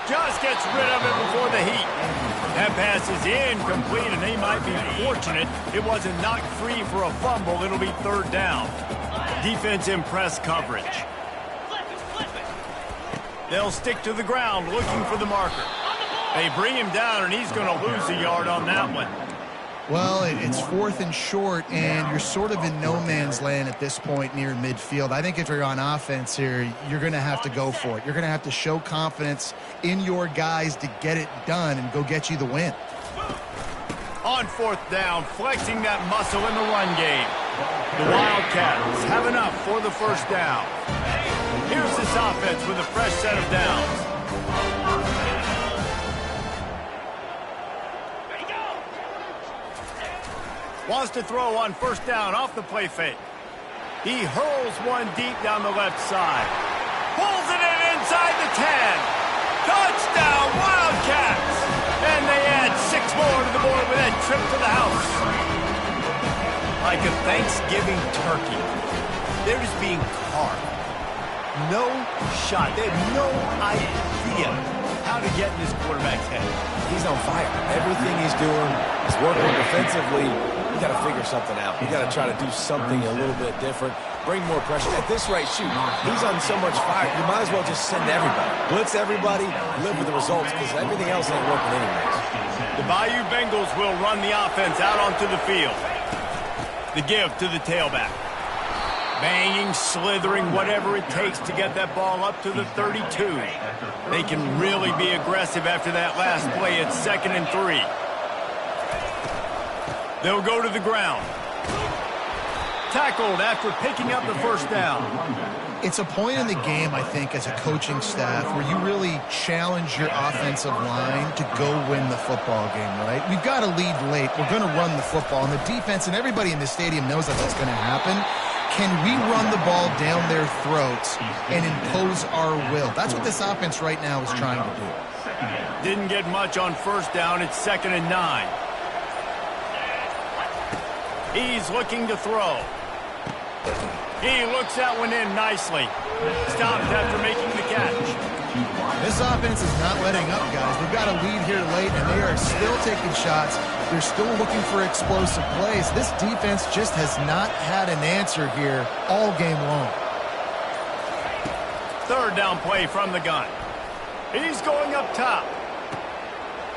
Just gets rid of it before the heat. That pass is incomplete, and they might be fortunate it wasn't knocked free for a fumble. It'll be 3rd down. Defense in press coverage. They'll stick to the ground looking for the marker. They bring him down, and he's going to lose a yard on that one. Well, it's 4th and short, and you're sort of in no man's land at this point near midfield. I think if you're on offense here, you're going to have to go for it. You're going to have to show confidence in your guys to get it done and go get you the win. On 4th down, flexing that muscle in the run game. The Wildcats have enough for the 1st down. Here's this offense with a fresh set of downs. Wants to throw on 1st down off the play fake. He hurls one deep down the left side. Pulls it in inside the 10. Touchdown, Wildcats! And they add 6 more to the board with that trip to the house. Like a Thanksgiving turkey, they're just being carved. No shot. They have no idea how to get in this quarterback's head. He's on fire. Everything he's doing is working defensively. You got to figure something out. You got to try to do something a little bit different. Bring more pressure. At this rate, shoot, he's on so much fire. You might as well just send everybody. Blitz everybody, live with the results, because everything else ain't working anyways. The Bayou Bengals will run the offense out onto the field. The give to the tailback. Banging, slithering, whatever it takes to get that ball up to the 32. They can really be aggressive after that last play. It's 2nd and 3. They'll go to the ground. Tackled after picking up the 1st down. It's a point in the game, I think, as a coaching staff where you really challenge your offensive line to go win the football game, right? We've got to lead late. We're going to run the football. And the defense and everybody in the stadium knows that that's going to happen. Can we run the ball down their throats and impose our will? That's what this offense right now is trying to do. Didn't get much on 1st down. It's 2nd and 9. He's looking to throw. He looks that one in nicely. Stopped after making the catch. This offense is not letting up, guys. They've got a lead here late, and they are still taking shots. They're still looking for explosive plays. This defense just has not had an answer here all game long. Third down play from the gun. He's going up top.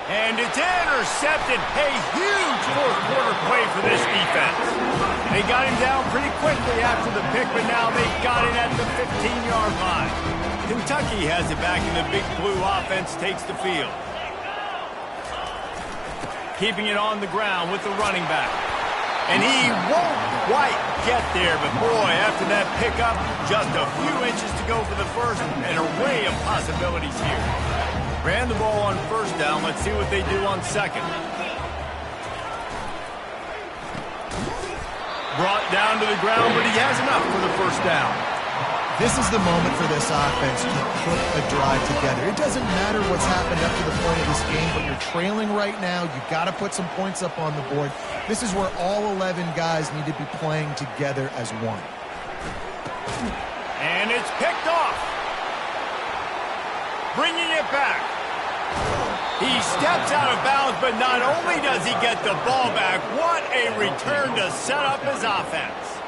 And it's intercepted. A huge fourth quarter play for this defense. They got him down pretty quickly after the pick, but now they've got it at the 15-yard line. Kentucky has it back, and the Big Blue offense takes the field. Keeping it on the ground with the running back. And he won't quite get there, but boy, after that pickup, just a few inches to go for the first, an array of possibilities here. Ran the ball on first down. Let's see what they do on second. Brought down to the ground, but he has enough for the first down. This is the moment for this offense to put a drive together. It doesn't matter what's happened up to the point of this game, but you're trailing right now. You've got to put some points up on the board. This is where all 11 guys need to be playing together as one. And it's picked off. Bringing it back. He steps out of bounds, but not only does he get the ball back, what a return to set up his offense.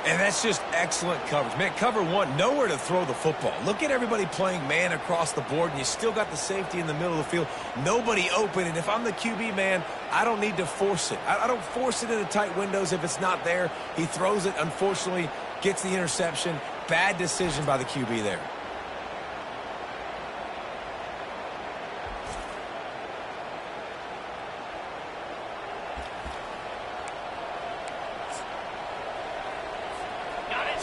And that's just excellent coverage. Man, cover one, nowhere to throw the football. Look at everybody playing man across the board, and you still got the safety in the middle of the field. Nobody open, and if I'm the QB, man, I don't need to force it. I don't force it into tight windows if it's not there. He throws it, unfortunately, gets the interception. Bad decision by the QB there.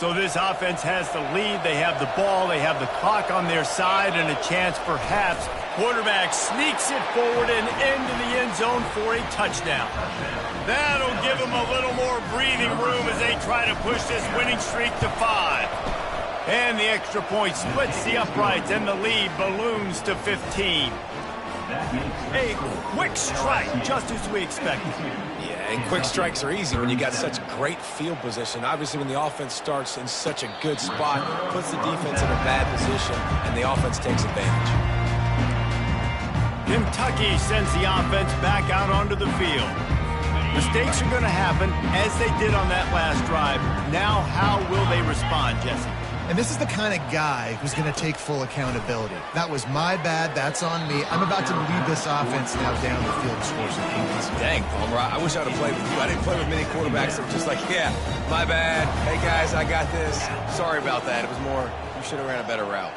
So this offense has the lead. They have the ball. They have the clock on their side and a chance perhaps. Quarterback sneaks it forward and into the end zone for a touchdown. That'll give them a little more breathing room as they try to push this winning streak to 5. And the extra point splits the uprights and the lead balloons to 15. A quick strike, just as we expected. Yeah, and quick strikes are easy when you got such great field position. Obviously, when the offense starts in such a good spot, puts the defense in a bad position, and the offense takes advantage. Kentucky sends the offense back out onto the field. Mistakes are going to happen, as they did on that last drive. Now, how will they respond, Jesse? And this is the kind of guy who's going to take full accountability. That was my bad. That's on me. I'm about to lead this offense now down the field and score some points. Dang, Palmer, I wish I would have played with you. I didn't play with many quarterbacks that were just like, yeah, my bad. Hey, guys, I got this. Sorry about that. It was more, you should have ran a better route.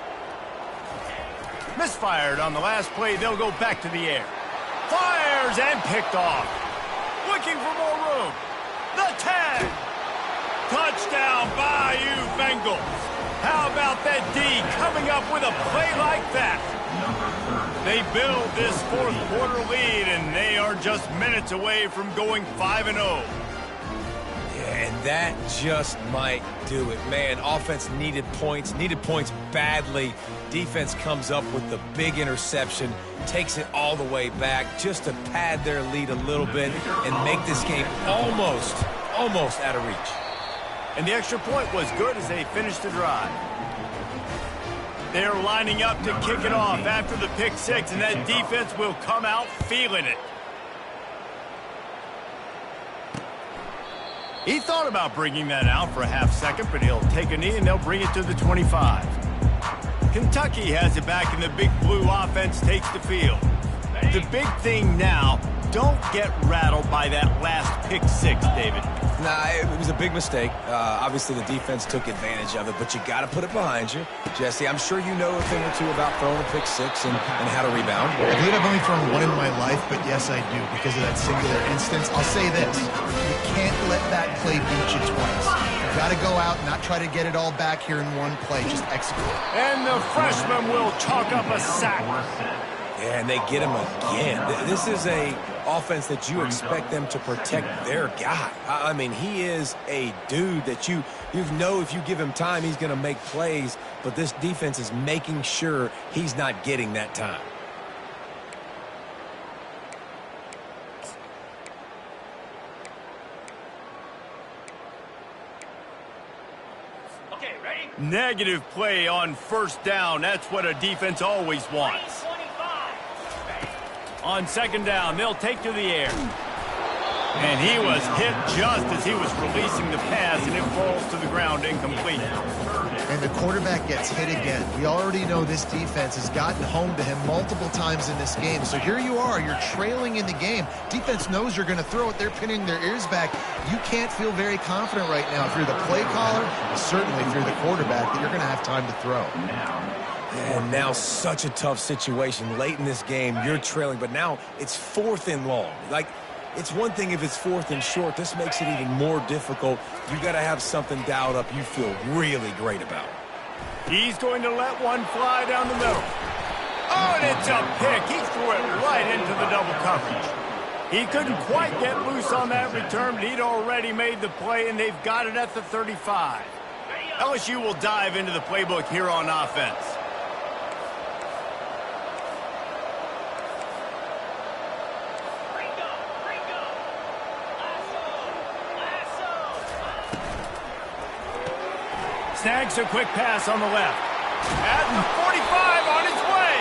Misfired on the last play. They'll go back to the air. Fires and picked off. Looking for more room. The 10. Touchdown, Bayou Bengals. How about that D coming up with a play like that? They build this fourth quarter lead, and they are just minutes away from going 5-0. Yeah, and that just might do it. Man, offense needed points badly. Defense comes up with the big interception, takes it all the way back just to pad their lead a little bit and make this game almost out of reach. And the extra point was good as they finished the drive. They're lining up to kick it off after the pick six, and that defense will come out feeling it. He thought about bringing that out for a half second, but he'll take a knee and they'll bring it to the 25. Kentucky has it back, and the Big Blue offense takes the field. The big thing now, don't get rattled by that last pick six, David. Nah, it was a big mistake. Obviously, the defense took advantage of it, but you got to put it behind you. Jesse, I'm sure you know a thing or two about throwing a pick six and how to rebound. I believe I've only thrown one in my life, but yes, I do, because of that singular instance. I'll say this. You can't let that play beat you twice. You've got to go out and not try to get it all back here in one play. Just execute. And the freshman will chalk up a sack. Yeah, and they get him again. This is a offense that you expect them to protect their guy. I mean, he is a dude that you know if you give him time, he's going to make plays, but this defense is making sure he's not getting that time. Negative play on first down. That's what a defense always wants. On second down, they'll take to the air. And he was hit just as he was releasing the pass, and it falls to the ground incomplete. And the quarterback gets hit again. We already know this defense has gotten home to him multiple times in this game. So here you are, you're trailing in the game. Defense knows you're going to throw it. They're pinning their ears back. You can't feel very confident right now if you're the play caller, certainly if you're the quarterback, that you're going to have time to throw. And now such a tough situation. Late in this game, you're trailing, but now it's 4th and long. Like, it's one thing if it's 4th and short. This makes it even more difficult. You got to have something dialed up you feel really great about. He's going to let one fly down the middle. Oh, and it's a pick. He threw it right into the double coverage. He couldn't quite get loose on that return, but he'd already made the play, and they've got it at the 35. LSU will dive into the playbook here on offense. Snags a quick pass on the left. At the 45 on its way.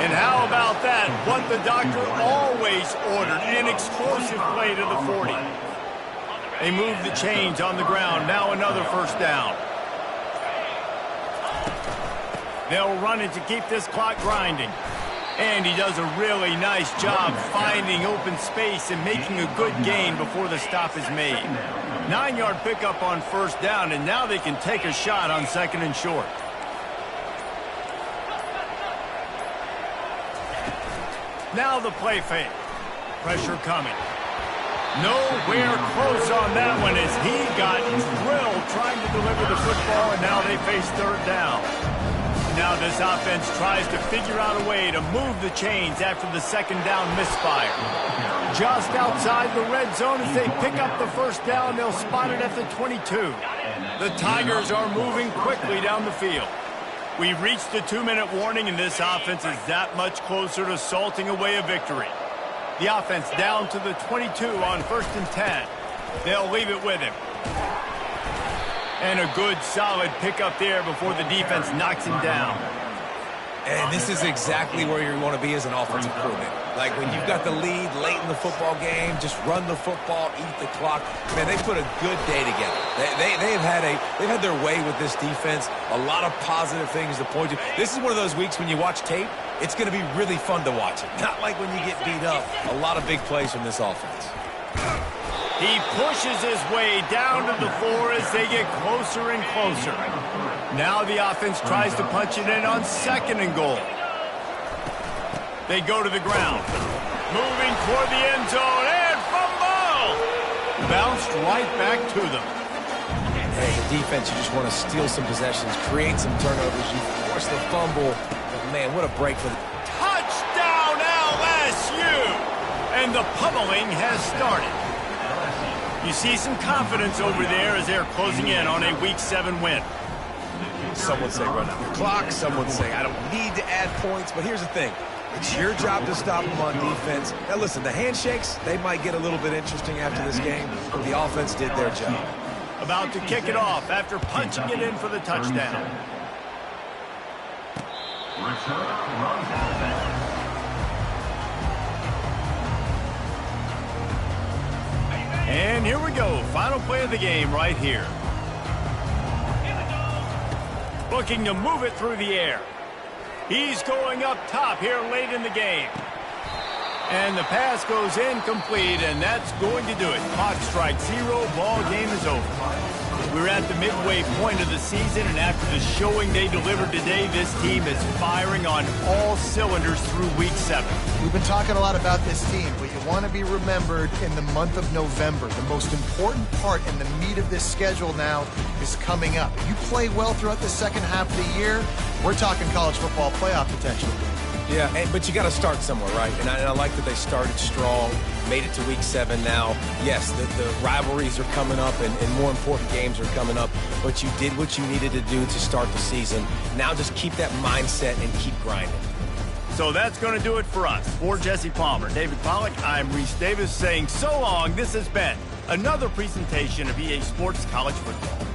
And how about that? What the doctor always ordered. An explosive play to the 40. They move the chains on the ground. Now another first down. They'll run it to keep this clock grinding. And he does a really nice job finding open space and making a good gain before the stop is made. 9-yard pickup on first down, and now they can take a shot on second and short. Now the play fake. Pressure coming. Nowhere close on that one as he got drilled trying to deliver the football, and now they face third down. Now this offense tries to figure out a way to move the chains after the second down misfire. Just outside the red zone as they pick up the first down, they'll spot it at the 22. The Tigers are moving quickly down the field. We've reached the 2-minute warning, and this offense is that much closer to salting away a victory. The offense down to the 22 on 1st and 10. They'll leave it with him. And a good, solid pickup there before the defense knocks him down. And this is exactly where you want to be as an offensive coordinator. Like when you've got the lead late in the football game, just run the football, eat the clock. Man, they put a good day together. They've had their way with this defense. A lot of positive things to point to. This is one of those weeks when you watch tape, it's going to be really fun to watch it. Not like when you get beat up. A lot of big plays from this offense. He pushes his way down to the floor as they get closer and closer. Now the offense tries to punch it in on second and goal. They go to the ground. Moving toward the end zone and fumble! Bounced right back to them. Hey, the defense, you just want to steal some possessions, create some turnovers. You force the fumble. But man, what a break for the... Touchdown LSU! And the pummeling has started. You see some confidence over there as they're closing in on a Week 7 win. Some would say run out the clock. Some would say I don't need to add points. But here's the thing. It's your job to stop them on defense. Now, listen, the handshakes, they might get a little bit interesting after this game, but the offense did their job. About to kick it off after punching it in for the touchdown. And here we go. Final play of the game right here. Looking to move it through the air. He's going up top here late in the game. And the pass goes incomplete, and that's going to do it. Clock strikes 0. Ball game is over. We're at the midway point of the season, and after the showing they delivered today, this team is firing on all cylinders through Week 7. We've been talking a lot about this team, but you want to be remembered in the month of November. The most important part and the meat of this schedule now is coming up. If you play well throughout the second half of the year, we're talking college football playoff potential. Yeah, but you got to start somewhere, right? And I like that they started strong, made it to Week 7 now. Yes, the rivalries are coming up, and more important games are coming up, but you did what you needed to do to start the season. Now just keep that mindset and keep grinding. So that's going to do it for us. For Jesse Palmer, David Pollack, I'm Reese Davis saying so long. This has been another presentation of EA Sports College Football.